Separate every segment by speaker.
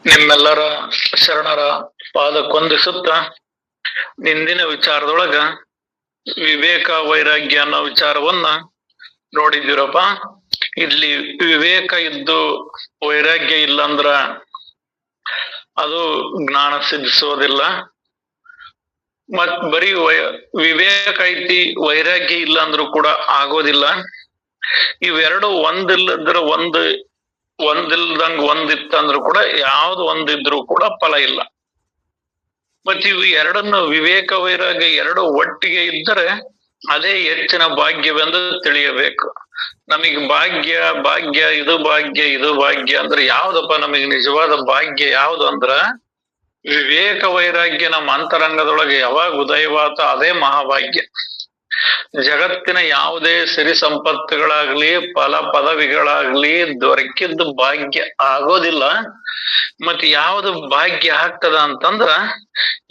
Speaker 1: ನಿಮ್ಮೆಲ್ಲರ ಶರಣರ ಪಾದಕ್ಕೊಂದಿಸುತ್ತ ಇಂದಿನ ವಿಚಾರದೊಳಗ ವಿವೇಕ ವೈರಾಗ್ಯ ಅನ್ನೋ ವಿಚಾರವನ್ನ ನೋಡಿದ್ದೀರಪ್ಪ. ಇಲ್ಲಿ ವಿವೇಕ ಇದ್ದು ವೈರಾಗ್ಯ ಇಲ್ಲ ಅಂದ್ರ ಅದು ಜ್ಞಾನ ಸಿದ್ಧಿಸೋದಿಲ್ಲ. ಮತ್ ಬರೀ ವಿವೇಕ ಐತಿ ವೈರಾಗ್ಯ ಇಲ್ಲ ಅಂದ್ರೂ ಕೂಡ ಆಗೋದಿಲ್ಲ. ಇವೆರಡು ಒಂದಿಲ್ಲದ್ರ ಒಂದಿಲ್ದಂಗ ಒಂದಿತ್ತಂದ್ರೂ ಕೂಡ ಯಾವ್ದು ಒಂದಿದ್ರು ಕೂಡ ಫಲ ಇಲ್ಲ. ಮತ್ ಇವು ಎರಡನ್ನು ವಿವೇಕ ವೈರಾಗ್ಯ ಎರಡು ಒಟ್ಟಿಗೆ ಇದ್ದರೆ ಅದೇ ಹೆಚ್ಚಿನ ಭಾಗ್ಯವೆಂದು ತಿಳಿಯಬೇಕು. ನಮಗ್ ಭಾಗ್ಯ ಇದು ಭಾಗ್ಯ ಅಂದ್ರೆ ಯಾವ್ದಪ್ಪ ನಮಗ್ ನಿಜವಾದ ಭಾಗ್ಯ ಯಾವ್ದು ಅಂದ್ರ ವಿವೇಕ ವೈರಾಗ್ಯ ನಮ್ಮ ಅಂತರಂಗದೊಳಗೆ ಯಾವಾಗ ಉದಯವಾತ ಅದೇ ಮಹಾಭಾಗ್ಯ. ಜಗತ್ತಿನ ಯಾವುದೇ ಸಿರಿ ಸಂಪತ್ತುಗಳಾಗ್ಲಿ ಫಲ ಪದವಿಗಳಾಗ್ಲಿ ದೊರಕಿದ್ದು ಭಾಗ್ಯ ಆಗೋದಿಲ್ಲ. ಮತ್ ಯಾವ್ದು ಭಾಗ್ಯ ಆಗ್ತದ ಅಂತಂದ್ರ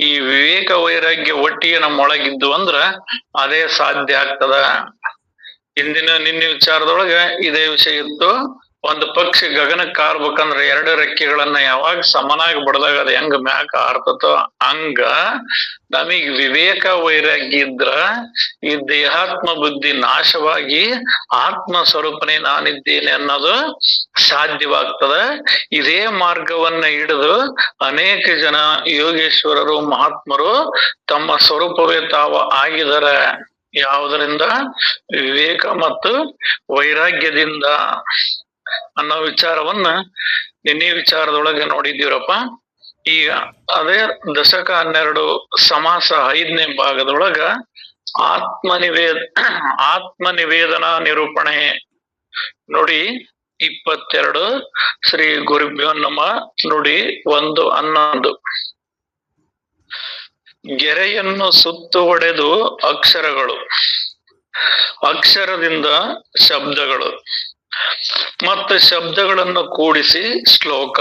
Speaker 1: ಈ ವಿವೇಕ ವೈರಾಗ್ಯ ಒಟ್ಟಿಗೆ ನಮ್ಮೊಳಗಿದ್ದು ಅಂದ್ರ ಅದೇ ಸಾಧ್ಯ ಆಗ್ತದ. ನಿನ್ನೆ ವಿಚಾರದೊಳಗ ಇದೇ ವಿಷಯ ಇತ್ತು. ಒಂದು ಪಕ್ಷಿ ಗಗನಕ್ಕೆ ಹಾರ್ಬೇಕಂದ್ರ ಎರಡು ರೆಕ್ಕೆಗಳನ್ನ ಯಾವಾಗ ಸಮನಾಗಿ ಬಡದಾಗ ಅದ ಹೆಂಗ ಮ್ಯಾಕ ಹಾರ್ತತೋ ಹಂಗ ನಮಗ್ ವಿವೇಕ ವೈರಾಗ್ಯ ಇದ್ರ ಈ ದೇಹಾತ್ಮ ಬುದ್ಧಿ ನಾಶವಾಗಿ ಆತ್ಮ ಸ್ವರೂಪನೇ ನಾನಿದ್ದೇನೆ ಅನ್ನೋದು ಸಾಧ್ಯವಾಗ್ತದ. ಇದೇ ಮಾರ್ಗವನ್ನ ಹಿಡಿದು ಅನೇಕ ಜನ ಯೋಗೇಶ್ವರರು ಮಹಾತ್ಮರು ತಮ್ಮ ಸ್ವರೂಪವೇ ತಾವು ಆಗಿದ್ದಾರೆ. ಯಾವುದರಿಂದ? ವಿವೇಕ ಮತ್ತು ವೈರಾಗ್ಯದಿಂದ ಅನ್ನೋ ವಿಚಾರವನ್ನ ನಿನ್ನೆ ವಿಚಾರದೊಳಗೆ ನೋಡಿದ್ದೀರಪ್ಪ. ಈಗ ಅದೇ ದಶಕ 12 ಸಮಾಸ 5ನೇ ಭಾಗದೊಳಗ ಆತ್ಮ ನಿವೇದನಾ ನಿರೂಪಣೆ ನೋಡಿ 22 ಶ್ರೀ ಗುರುಭ್ಯೋ ನಮಃ ನುಡಿ 1:11. ಗೆರೆಯನ್ನು ಸುತ್ತು ಹೊಡೆದು ಅಕ್ಷರಗಳು, ಅಕ್ಷರದಿಂದ ಶಬ್ದಗಳು ಮತ್ತು ಶಬ್ದಗಳನ್ನು ಕೂಡಿಸಿ ಶ್ಲೋಕ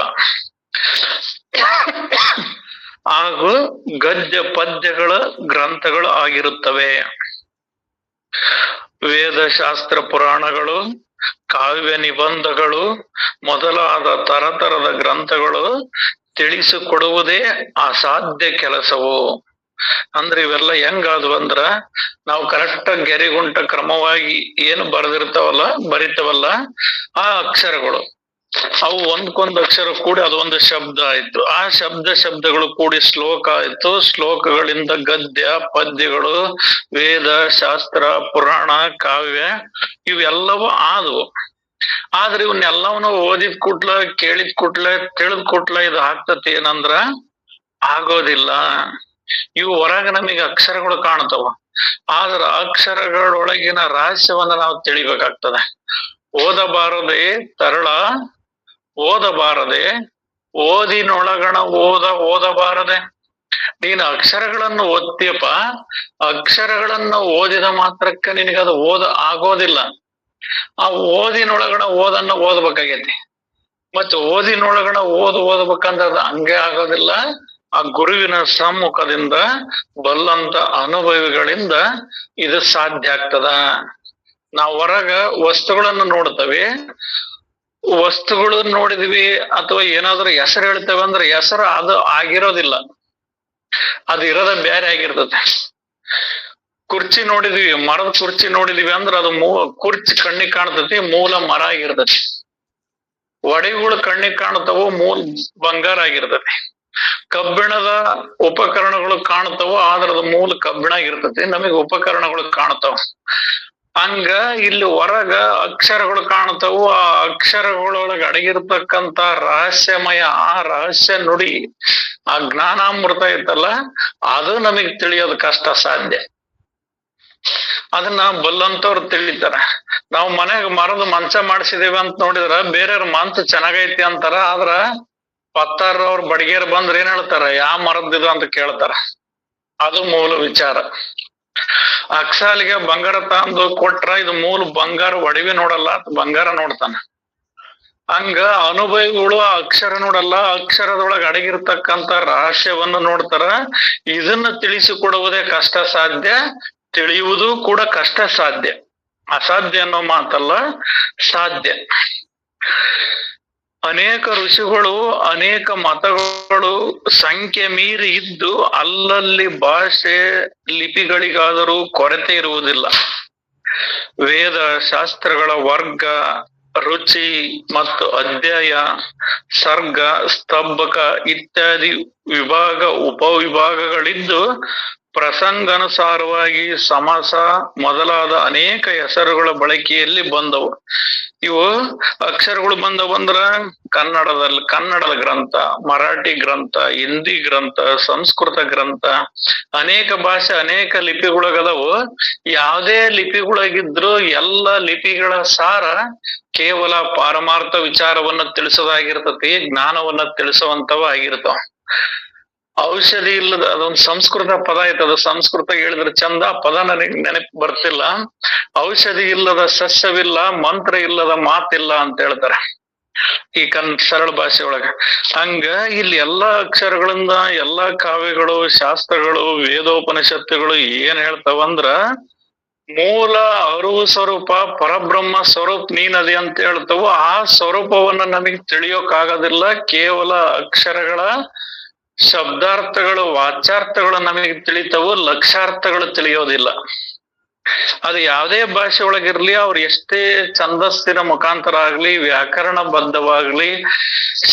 Speaker 1: ಹಾಗೂ ಗದ್ಯ ಪದ್ಯಗಳ ಗ್ರಂಥಗಳು ಆಗಿರುತ್ತವೆ. ವೇದಶಾಸ್ತ್ರ ಪುರಾಣಗಳು, ಕಾವ್ಯ ನಿಬಂಧಗಳು ಮೊದಲಾದ ತರತರದ ಗ್ರಂಥಗಳು ತಿಳಿಸಿಕೊಡುವುದೇ ಅಸಾಧ್ಯ ಕೆಲಸವು. ಅಂದ್ರೆ ಇವೆಲ್ಲ ಹೆಂಗಾದ್ವು ಅಂದ್ರ ನಾವು ಕರೆಕ್ಟ್ ಗೆರೆಗುಂಟ ಕ್ರಮವಾಗಿ ಏನು ಬರಿತವಲ್ಲ ಆ ಅಕ್ಷರಗಳು ಅವು ಒಂದ್ಕೊಂದ್ ಅಕ್ಷರ ಕೂಡಿ ಅದೊಂದು ಶಬ್ದ ಆಯ್ತು. ಆ ಶಬ್ದಗಳು ಕೂಡಿ ಶ್ಲೋಕ ಆಯ್ತು. ಶ್ಲೋಕಗಳಿಂದ ಗದ್ಯ ಪದ್ಯಗಳು, ವೇದ ಶಾಸ್ತ್ರ ಪುರಾಣ ಕಾವ್ಯ ಇವೆಲ್ಲವೂ ಆದವು. ಆದ್ರೆ ಇವನ್ನೆಲ್ಲವನ್ನೂ ಓದಿದ್ ಕೂಡ್ಲ ಕೇಳಿದ್ ಕೂಡ್ಲೆ ತಿಳಿದ್ ಕೂಡ್ಲೆ ಇದು ಆಗ್ತತಿ ಏನಂದ್ರ ಆಗೋದಿಲ್ಲ. ಇವು ಹೊರಗ ನಮಗೆ ಅಕ್ಷರಗಳು ಕಾಣ್ತಾವ, ಆದ್ರ ಅಕ್ಷರಗಳೊಳಗಿನ ರಹಸ್ಯವನ್ನ ನಾವು ತಿಳಿಬೇಕಾಗ್ತದೆ. ಓದಬಾರದೆ ತರಳ ಓದಬಾರದೆ, ಓದಿನೊಳಗಣ ಓದಬಾರದೆ. ನೀನು ಅಕ್ಷರಗಳನ್ನು ಓದ್ತೀಯಪ್ಪ, ಅಕ್ಷರಗಳನ್ನು ಓದಿದ ಮಾತ್ರಕ್ಕೆ ನಿನಗದು ಆಗೋದಿಲ್ಲ. ಆ ಓದಿನೊಳಗಣ ಓದ್ಬೇಕಾಗೈತಿ. ಮತ್ತೆ ಓದಿನೊಳಗಣ ಓದ್ಬೇಕಂದ್ರೆ ಅದು ಹಂಗೆ ಆಗೋದಿಲ್ಲ. ಆ ಗುರುವಿನ ಸಮ್ಮುಖದಿಂದ ಬಲ್ಲಂತ ಅನುಭವಿಗಳಿಂದ ಇದು ಸಾಧ್ಯ ಆಗ್ತದ. ನಾವು ಹೊರಗ ವಸ್ತುಗಳನ್ನು ನೋಡ್ತೇವೆ, ವಸ್ತುಗಳು ನೋಡಿದ್ವಿ ಅಥವಾ ಏನಾದ್ರು ಹೆಸರು ಹೇಳ್ತೇವೆ ಅಂದ್ರೆ ಹೆಸರು ಅದು ಆಗಿರೋದಿಲ್ಲ, ಅದು ಇರೋದ ಬೇರೆ ಆಗಿರ್ತದೆ. ಕುರ್ಚಿ ನೋಡಿದ್ವಿ, ಮರದ ಕುರ್ಚಿ ನೋಡಿದ್ವಿ ಅಂದ್ರೆ ಅದು ಕುರ್ಚಿ ಕಣ್ಣಿಗೆ ಕಾಣ್ತತಿ, ಮೂಲ ಮರ ಆಗಿರ್ತತಿ. ಒಡೆಗಳು ಕಣ್ಣಿಗೆ ಕಾಣ್ತವು, ಮೂಲ ಬಂಗಾರ ಆಗಿರ್ತತಿ. ಕಬ್ಬಿಣದ ಉಪಕರಣಗಳು ಕಾಣ್ತಾವ, ಆದ್ರ ಅದು ಮೂಲ ಕಬ್ಬಿಣ ಆಗಿರ್ತತಿ. ನಮಗೆ ಉಪಕರಣಗಳು ಕಾಣ್ತಾವ. ಹಂಗ ಇಲ್ಲಿ ಹೊರಗ ಅಕ್ಷರಗಳು ಕಾಣ್ತಾವು. ಆ ಅಕ್ಷರಗಳೊಳಗೆ ಅಡಗಿರ್ತಕ್ಕಂತ ರಹಸ್ಯಮಯ ಆ ರಹಸ್ಯ ನುಡಿ, ಆ ಜ್ಞಾನಾಮೃತ ಐತಲ್ಲ, ಅದು ನಮಗ್ ತಿಳಿಯೋದು ಕಷ್ಟ ಸಾಧ್ಯ. ಅದನ್ನ ಬಲ್ಲಂತವ್ರು ತಿಳಿತಾರ. ನಾವು ಮನೆಗೆ ಮರದ ಮಂಚ ಮಾಡಿಸಿದೇವಿ ಅಂತ ನೋಡಿದ್ರ ಬೇರೆಯವ್ರ ಮಂಚ ಚೆನ್ನಾಗೈತಿ ಅಂತಾರ. ಆದ್ರ ಪತ್ತಾರವ್ರ ಬಡಿಗೇರ್ ಬಂದ್ರ ಏನ್ ಹೇಳ್ತಾರ, ಯಾವ ಮರದ್ದಿದು ಅಂತ ಕೇಳ್ತಾರ. ಅದು ಮೂಲ ವಿಚಾರ. ಅಕ್ಸಾಲಿಗೆ ಬಂಗಾರ ತಂದು ಕೊಟ್ರ ಇದು ಮೂಲ ಬಂಗಾರ ಒಡವೆ ನೋಡಲ್ಲ, ಬಂಗಾರ ನೋಡ್ತಾನ. ಹಂಗ ಅನುಭವಿಗಳು ಆ ಅಕ್ಷರ ನೋಡಲ್ಲ, ಅಕ್ಷರದೊಳಗೆ ಅಡಗಿರ್ತಕ್ಕಂತ ರಹಸ್ಯವನ್ನು ನೋಡ್ತಾರ. ಇದನ್ನ ತಿಳಿಸಿಕೊಡುವುದೇ ಕಷ್ಟ ಸಾಧ್ಯ, ತಿಳಿಯುವುದು ಕೂಡ ಕಷ್ಟ ಸಾಧ್ಯ. ಅಸಾಧ್ಯ ಅನ್ನೋ ಮಾತಲ್ಲ, ಸಾಧ್ಯ. ಅನೇಕ ಋಷಿಗಳು, ಅನೇಕ ಮತಗಳು ಸಂಖ್ಯೆ ಮೀರಿ ಇದ್ದು ಅಲ್ಲಲ್ಲಿ ಭಾಷೆ ಲಿಪಿಗಳಿಗಾದರೂ ಕೊರತೆ ಇರುವುದಿಲ್ಲ. ವೇದ ಶಾಸ್ತ್ರಗಳ ವರ್ಗ, ರುಚಿ ಮತ್ತು ಅಧ್ಯಾಯ, ಸರ್ಗ, ಸ್ತಂಭಕ ಇತ್ಯಾದಿ ವಿಭಾಗ ಉಪವಿಭಾಗಗಳಿದ್ದು ಪ್ರಸಂಗಾನುಸಾರವಾಗಿ ಸಮಾಸ ಮೊದಲಾದ ಅನೇಕ ಹೆಸರುಗಳ ಬಳಕೆಯಲ್ಲಿ ಬಂದವು. ಇವು ಅಕ್ಷರಗಳು ಬಂದವಂದ್ರ ಕನ್ನಡದ ಗ್ರಂಥ, ಮರಾಠಿ ಗ್ರಂಥ, ಹಿಂದಿ ಗ್ರಂಥ, ಸಂಸ್ಕೃತ ಗ್ರಂಥ, ಅನೇಕ ಭಾಷೆ ಅನೇಕ ಲಿಪಿಗಳಗದವು. ಯಾವುದೇ ಲಿಪಿಗಳಾಗಿದ್ರು ಎಲ್ಲ ಲಿಪಿಗಳ ಸಾರ ಕೇವಲ ಪಾರಮಾರ್ಥ ವಿಚಾರವನ್ನ ತಿಳಿಸೋದಾಗಿರ್ತತಿ, ಜ್ಞಾನವನ್ನ ತಿಳಿಸುವಂತವ ಆಗಿರ್ತಾವ. ಔಷಧಿ ಇಲ್ಲದ, ಅದೊಂದು ಸಂಸ್ಕೃತ ಪದ ಐತದ, ಸಂಸ್ಕೃತ ಹೇಳಿದ್ರೆ ಚಂದ, ಪದ ನನಗೆ ನೆನಪು ಬರ್ತಿಲ್ಲ. ಔಷಧಿ ಇಲ್ಲದ ಸಸ್ಯವಿಲ್ಲ, ಮಂತ್ರ ಇಲ್ಲದ ಮಾತಿಲ್ಲ ಅಂತ ಹೇಳ್ತಾರೆ ಈ ಸರಳ ಭಾಷೆ ಒಳಗ. ಹಂಗ ಇಲ್ಲಿ ಎಲ್ಲಾ ಅಕ್ಷರಗಳಿಂದ ಎಲ್ಲಾ ಕಾವ್ಯಗಳು, ಶಾಸ್ತ್ರಗಳು, ವೇದೋಪನಿಷತ್ತುಗಳು ಏನ್ ಹೇಳ್ತಾವಂದ್ರ ಮೂಲ ಅರಿವು ಸ್ವರೂಪ ಪರಬ್ರಹ್ಮ ಸ್ವರೂಪ ನೀನದಿ ಅಂತ ಹೇಳ್ತಾವು. ಆ ಸ್ವರೂಪವನ್ನ ನಮಗೆ ತಿಳಿಯೋಕಾಗೋದಿಲ್ಲ. ಕೇವಲ ಅಕ್ಷರಗಳ ಶಬ್ದಾರ್ಥಗಳು, ವಾಚ್ಯಾರ್ಥಗಳು ನಮಗೆ ತಿಳಿತಾವು, ಲಕ್ಷ್ಯಾರ್ಥಗಳು ತಿಳಿಯೋದಿಲ್ಲ. ಅದು ಯಾವುದೇ ಭಾಷೆ ಒಳಗಿರ್ಲಿ, ಅವ್ರು ಎಷ್ಟೇ ಛಂದಸ್ಸಿನ ಮುಖಾಂತರ ಆಗ್ಲಿ, ವ್ಯಾಕರಣ ಬದ್ಧವಾಗ್ಲಿ,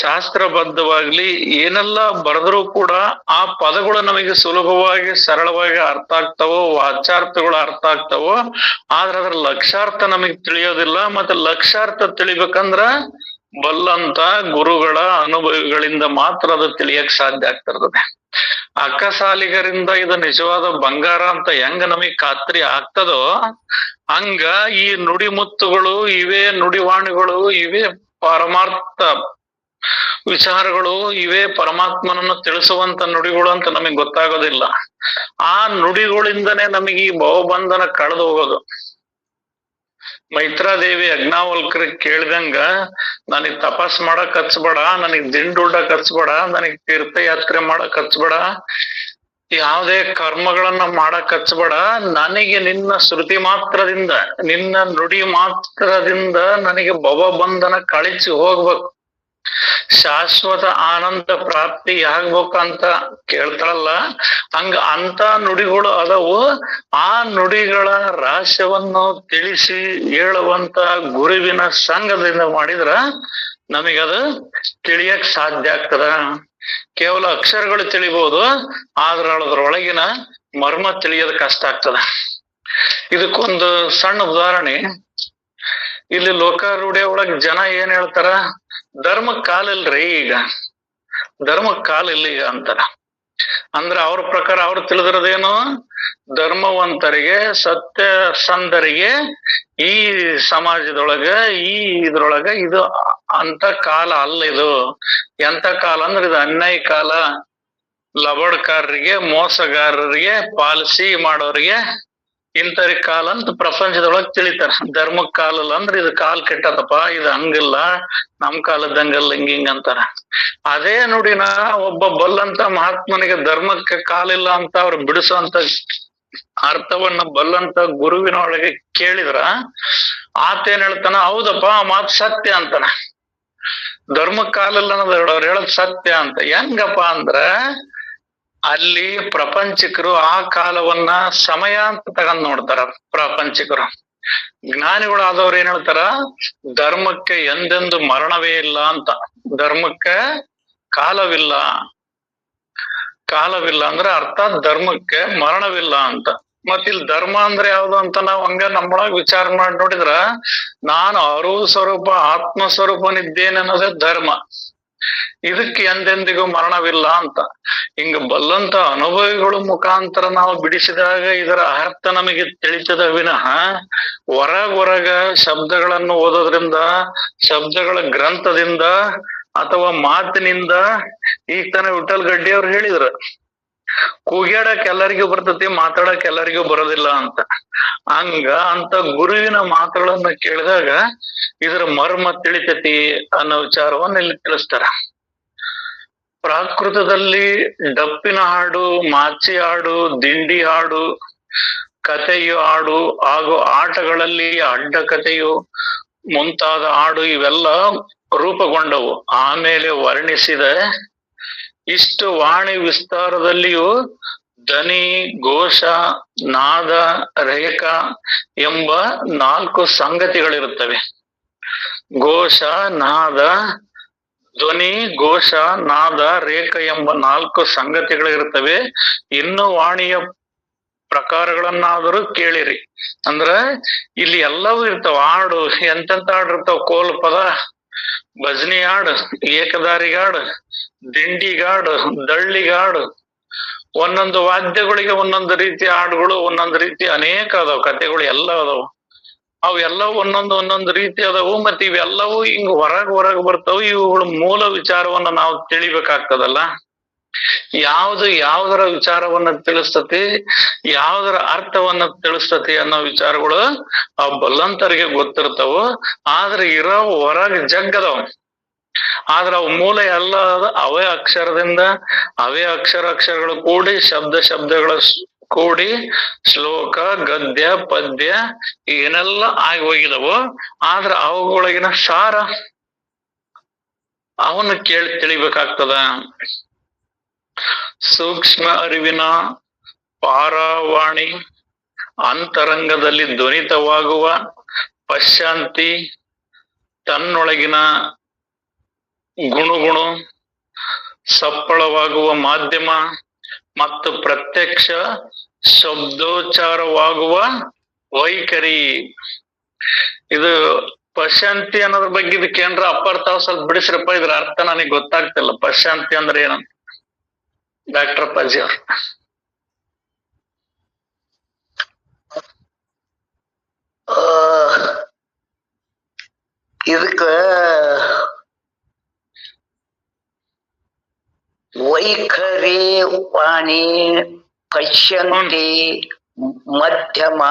Speaker 1: ಶಾಸ್ತ್ರಬದ್ಧವಾಗ್ಲಿ ಏನೆಲ್ಲ ಬರೆದರೂ ಕೂಡ ಆ ಪದಗಳು ನಮಗೆ ಸುಲಭವಾಗಿ ಸರಳವಾಗಿ ಅರ್ಥ ಆಗ್ತಾವೋ, ವಾಚ್ಯಾರ್ಥಗಳು ಅರ್ಥ ಆಗ್ತಾವೋ. ಆದ್ರೆ ಅದ್ರ ಲಕ್ಷ್ಯಾರ್ಥ ನಮಗೆ ತಿಳಿಯೋದಿಲ್ಲ. ಮತ್ತೆ ಲಕ್ಷ್ಯಾರ್ಥ ತಿಳಿಬೇಕಂದ್ರ ಬಲ್ಲಂತ ಗುರುಗಳ ಅನುಭವಿಗಳಿಂದ ಮಾತ್ರ ಅದು ತಿಳಿಯಕ್ ಸಾಧ್ಯ ಆಗ್ತಿರ್ತದೆ. ಅಕ್ಕಸಾಲಿಗರಿಂದ ಇದು ನಿಜವಾದ ಬಂಗಾರ ಅಂತ ಹೆಂಗ ನಮಗ್ ಖಾತ್ರಿ ಆಗ್ತದೋ ಹಂಗ ಈ ನುಡಿಮುತ್ತುಗಳು ಇವೇ, ನುಡಿವಾಣಿಗಳು ಇವೇ, ಪರಮಾರ್ಥ ವಿಚಾರಗಳು ಇವೇ, ಪರಮಾತ್ಮನನ್ನು ತಿಳಿಸುವಂತ ನುಡಿಗಳು ಅಂತ ನಮಗ್ ಗೊತ್ತಾಗೋದಿಲ್ಲ. ಆ ನುಡಿಗಳಿಂದನೇ ನಮಗೆ ಈ ಭವಬಂಧನ ಕಳೆದು ಹೋಗೋದು. ಮೈತ್ರಾದೇವಿ ಅಗ್ನಾವಲ್ಕರಿಗೆ ಕೇಳ್ದಂಗ, ನನಗ್ ತಪಸ್ ಮಾಡಕ್ ಹಚ್ಬೇಡ, ನನಗ್ ದಿಂಡುಡ್ಡಕ್ ಹಚ್ಬೇಡ, ನನಗ್ ತೀರ್ಥಯಾತ್ರೆ ಮಾಡಕ್ ಹಚ್ಬೇಡ, ಯಾವುದೇ ಕರ್ಮಗಳನ್ನ ಮಾಡಕ್ ಹಚ್ಬೇಡ, ನನಗೆ ನಿನ್ನ ಶ್ರುತಿ ಮಾತ್ರದಿಂದ, ನಿನ್ನ ನುಡಿ ಮಾತ್ರದಿಂದ ನನಗೆ ಭವಬಂಧನ ಕಳಿಸಿ ಹೋಗ್ಬೇಕು, ಶಾಶ್ವತ ಆನಂದ ಪ್ರಾಪ್ತಿ ಆಗ್ಬೇಕಂತ ಕೇಳ್ತಾಳಲ್ಲ. ಹಂಗ ಅಂತ ನುಡಿಗಳು ಅದವು. ಆ ನುಡಿಗಳ ರಹಸ್ಯವನ್ನು ತಿಳಿಸಿ ಹೇಳುವಂತ ಗುರುವಿನ ಸಂಘದಿಂದ ಮಾಡಿದ್ರ ನಮಗದು ತಿಳಿಯಕ್ ಸಾಧ್ಯ ಆಗ್ತದ. ಕೇವಲ ಅಕ್ಷರಗಳು ತಿಳಿಬಹುದು, ಆದ್ರ ಅದ್ರೊಳಗಿನ ಮರ್ಮ ತಿಳಿಯೋದ್ ಕಷ್ಟ ಆಗ್ತದ. ಇದಕ್ಕೊಂದು ಸಣ್ಣ ಉದಾಹರಣೆ. ಇಲ್ಲಿ ಲೋಕಾರೂಢ್ಯ ಒಳಗ್ ಜನ ಏನ್ ಹೇಳ್ತಾರ, ಧರ್ಮಕ್ ಕಾಲಿಲ್ರಿ, ಈಗ ಧರ್ಮಕ್ ಕಾಲಿಲ್ಲ ಈಗ ಅಂತಾರ. ಅಂದ್ರ ಅವ್ರ ಪ್ರಕಾರ ಅವ್ರು ತಿಳಿದಿರೋದೇನು, ಧರ್ಮವಂತರಿಗೆ, ಸತ್ಯಸಂಧರಿಗೆ ಈ ಸಮಾಜದೊಳಗ, ಈ ಇದ್ರೊಳಗ ಇದು ಅಂತ ಕಾಲ ಅಲ್ಲ. ಇದು ಎಂತ ಕಾಲ ಅಂದ್ರೆ ಇದು ಅನ್ಯಾಯ ಕಾಲ, ಲಬಡ್ಕಾರರಿಗೆ, ಮೋಸಗಾರರಿಗೆ, ಪಾಲಿಸಿ ಮಾಡೋರಿಗೆ ಇಂಥವ್ರಿಗೆ ಕಾಲ ಅಂತ ಪ್ರಪಂಚದೊಳಗ್ ತಿಳಿತಾರ. ಧರ್ಮಕ್ ಕಾಲಲ್ಲ ಅಂದ್ರೆ ಇದು ಕಾಲ್ ಕೆಟ್ಟದಪ್ಪ, ಇದು ಹಂಗಿಲ್ಲ, ನಮ್ ಕಾಲದಂಗಲ್ಲ, ಹಿಂಗಿಂಗ್ ಅಂತಾರ. ಅದೇ ನುಡಿನ ಒಬ್ಬ ಬಲ್ಲಂತ ಮಹಾತ್ಮನಿಗೆ ಧರ್ಮಕ್ಕೆ ಕಾಲಿಲ್ಲ ಅಂತ ಅವ್ರು ಬಿಡಿಸುವಂತ ಅರ್ಥವನ್ನ ಬಲ್ಲಂತ ಗುರುವಿನ ಒಳಗೆ ಕೇಳಿದ್ರ ಆತೇನ್ ಹೇಳ್ತಾನ, ಹೌದಪ್ಪ ಆ ಮಾತು ಸತ್ಯ ಅಂತಾನ. ಧರ್ಮಕ್ ಕಾಲಿಲ್ಲ ಅನ್ನೋದು ಅವ್ರು ಹೇಳೋದ್ ಸತ್ಯ ಅಂತ. ಹೆಂಗಪ್ಪ ಅಂದ್ರ ಅಲ್ಲಿ ಪ್ರಪಂಚಿಕರು ಆ ಕಾಲವನ್ನ ಸಮಯ ಅಂತ ತಗೊಂಡ್ ನೋಡ್ತಾರ ಪ್ರಪಂಚಿಕರು. ಜ್ಞಾನಿಗಳು ಆದವ್ರು ಏನ್ ಹೇಳ್ತಾರ, ಧರ್ಮಕ್ಕೆ ಎಂದೆಂದು ಮರಣವೇ ಇಲ್ಲ ಅಂತ. ಧರ್ಮಕ್ಕೆ ಕಾಲವಿಲ್ಲ, ಕಾಲವಿಲ್ಲ ಅಂದ್ರೆ ಅರ್ಥಾತ್ ಧರ್ಮಕ್ಕೆ ಮರಣವಿಲ್ಲ ಅಂತ. ಮತ್ ಇಲ್ಲಿ ಧರ್ಮ ಅಂದ್ರೆ ಯಾವ್ದು ಅಂತ ನಾವ್ ಹಂಗ ನಮ್ಮೊಳಗ್ ವಿಚಾರ ಮಾಡಿ ನೋಡಿದ್ರ, ನಾನು ಅರಿವು ಸ್ವರೂಪ ಆತ್ಮ ಸ್ವರೂಪನಿದ್ದೇನೆ ಅನ್ನೋದೇ ಧರ್ಮ. ಇದಕ್ಕೆ ಎಂದೆಂದಿಗೂ ಮರಣವಿಲ್ಲ ಅಂತ. ಹಿಂಗ ಬಲ್ಲಂತ ಅನುಭವಿಗಳು ಮುಖಾಂತರ ನಾವು ಬಿಡಿಸಿದಾಗ ಇದರ ಅರ್ಥ ನಮಗೆ ತಿಳಿತದ ವಿನಃ ಹೊರಗ ಶಬ್ದಗಳನ್ನು ಓದೋದ್ರಿಂದ, ಶಬ್ದಗಳ ಗ್ರಂಥದಿಂದ ಅಥವಾ ಮಾತಿನಿಂದ, ಈಗ ತಾನೇ ವಿಠಲ್ ಗಡ್ಡಿ ಅವ್ರು ಹೇಳಿದ್ರು, ಕೂಗ್ಯಾಡಕ್ ಎಲ್ಲರಿಗೂ ಬರ್ತತಿ, ಮಾತಾಡಕ್ ಎಲ್ಲರಿಗೂ ಬರೋದಿಲ್ಲ ಅಂತ. ಹಂಗ ಅಂತ ಗುರುವಿನ ಮಾತುಗಳನ್ನ ಕೇಳಿದಾಗ ಇದರ ಮರ್ಮ ತಿಳಿತತಿ ಅನ್ನೋ ವಿಚಾರವನ್ನ ಇಲ್ಲಿ ತಿಳಿಸ್ತಾರ. ಪ್ರಾಕೃತದಲ್ಲಿ ಡಪ್ಪಿನ ಹಾಡು, ಮಾಚಿ ಹಾಡು, ದಿಂಡಿ ಹಾಡು, ಕಥೆಯು ಹಾಡು ಹಾಗೂ ಆಟಗಳಲ್ಲಿ ಅಡ್ಡ ಕಥೆಯು ಮುಂತಾದ ಹಾಡು ಇವೆಲ್ಲ ರೂಪುಗೊಂಡವು. ಆಮೇಲೆ ವರ್ಣಿಸಿದ ಇಷ್ಟು ವಾಣಿ ವಿಸ್ತಾರದಲ್ಲಿಯೂ ಧ್ವನಿ, ಘೋಷ, ನಾದ, ರೇಖ ಎಂಬ 4 ಸಂಗತಿಗಳಿರುತ್ತವೆ. ಘೋಷ, ನಾದ, ಧ್ವನಿ, ಘೋಷ, ನಾದ, ರೇಖ ಎಂಬ 4 ಸಂಗತಿಗಳಿರುತ್ತವೆ. ಇನ್ನು ವಾಣಿಯ ಪ್ರಕಾರಗಳನ್ನಾದರೂ ಕೇಳಿರಿ. ಅಂದ್ರ ಇಲ್ಲಿ ಎಲ್ಲವೂ ಇರ್ತಾವ. ಹಾಡು ಎಂತೆಂತ ಹಾಡು ಇರ್ತಾವ. ಕೋಲ್ಪದ, ಭಜನಿ ಹಾಡು, ಏಕದಾರಿಗಾಡು, ದಿಂಡಿಗಾಡು, ದಳ್ಳಿಗಾಡು, ಒಂದೊಂದು ವಾದ್ಯಗಳಿಗೆ ಒಂದೊಂದು ರೀತಿಯ ಹಾಡುಗಳು, ಒಂದೊಂದು ರೀತಿ ಅನೇಕ ಅದಾವ. ಕಥೆಗಳು ಎಲ್ಲ ಅದಾವು. ಅವೆಲ್ಲವೂ ಒಂದೊಂದು ರೀತಿ ಅದಾವು. ಮತ್ತೆ ಇವೆಲ್ಲವೂ ಹಿಂಗ್ ಹೊರಗ್ ಬರ್ತಾವ. ಇವುಗಳ ಮೂಲ ವಿಚಾರವನ್ನ ನಾವು ತಿಳಿಬೇಕಾಗ್ತದಲ್ಲ. ಯಾವ್ದರ ವಿಚಾರವನ್ನ ತಿಳಿಸ್ತತಿ, ಯಾವ್ದರ ಅರ್ಥವನ್ನ ತಿಳಿಸ್ತತಿ ಅನ್ನೋ ವಿಚಾರಗಳು ಆ ಬಲ್ಲಂತರಿಗೆ ಗೊತ್ತಿರ್ತಾವ. ಆದ್ರೆ ಇರೋ ಹೊರಗ್ ಜಗ್ಗದವ. ಆದ್ರ ಅವು ಮೂಲ ಎಲ್ಲ ಅವೇ ಅಕ್ಷರದಿಂದ, ಅವೇ ಅಕ್ಷರಗಳು ಕೂಡಿ ಶಬ್ದಗಳ ಕೂಡಿ ಶ್ಲೋಕ, ಗದ್ಯ, ಪದ್ಯ ಏನೆಲ್ಲ ಆಗಿ ಹೋಗಿದವು. ಆದ್ರ ಅವುಗಳಗಿನ ಸಾರ ಅವನ್ನ ಕೇಳಿ ತಿಳಿಬೇಕಾಗ್ತದ. ಸೂಕ್ಷ್ಮ ಅರಿವಿನ ಪಾರವಾಣಿ ಅಂತರಂಗದಲ್ಲಿ ಧ್ವನಿತವಾಗುವ ಪಶ್ಚಾಂತಿ, ತನ್ನೊಳಗಿನ ಗುಣುಗುಣು ಸಪ್ಪಳವಾಗುವ ಮಾಧ್ಯಮ ಮತ್ತು ಪ್ರತ್ಯಕ್ಷ ಶಬ್ದೋಚ್ಚಾರವಾಗುವ ವೈಖರಿ. ಇದು ಪಶ್ಚಾಂತಿ ಅನ್ನೋದ್ರ ಬಗ್ಗೆ ಇದಕ್ಕೆ ಏನ್ರ ಅಪಾರ್ಥ ಸ್ವಲ್ಪ ಬಿಡಿಸ್ರಪ್ಪ. ಇದ್ರ ಅರ್ಥ ನನಗೆ ಗೊತ್ತಾಗ್ತಿಲ್ಲ. ಪಶ್ಚಾಂತಿ ಅಂದ್ರೆ ಏನಂತ ಡಾಕ್ಟರ್ ಅಪ್ಪಾಜಿ ಅವ್ರು.
Speaker 2: ಇದಕ್ಕ ವೈಖರಿ, ವಾಣಿ, ಪಶ್ಯಂತಿ, ಮಧ್ಯಮ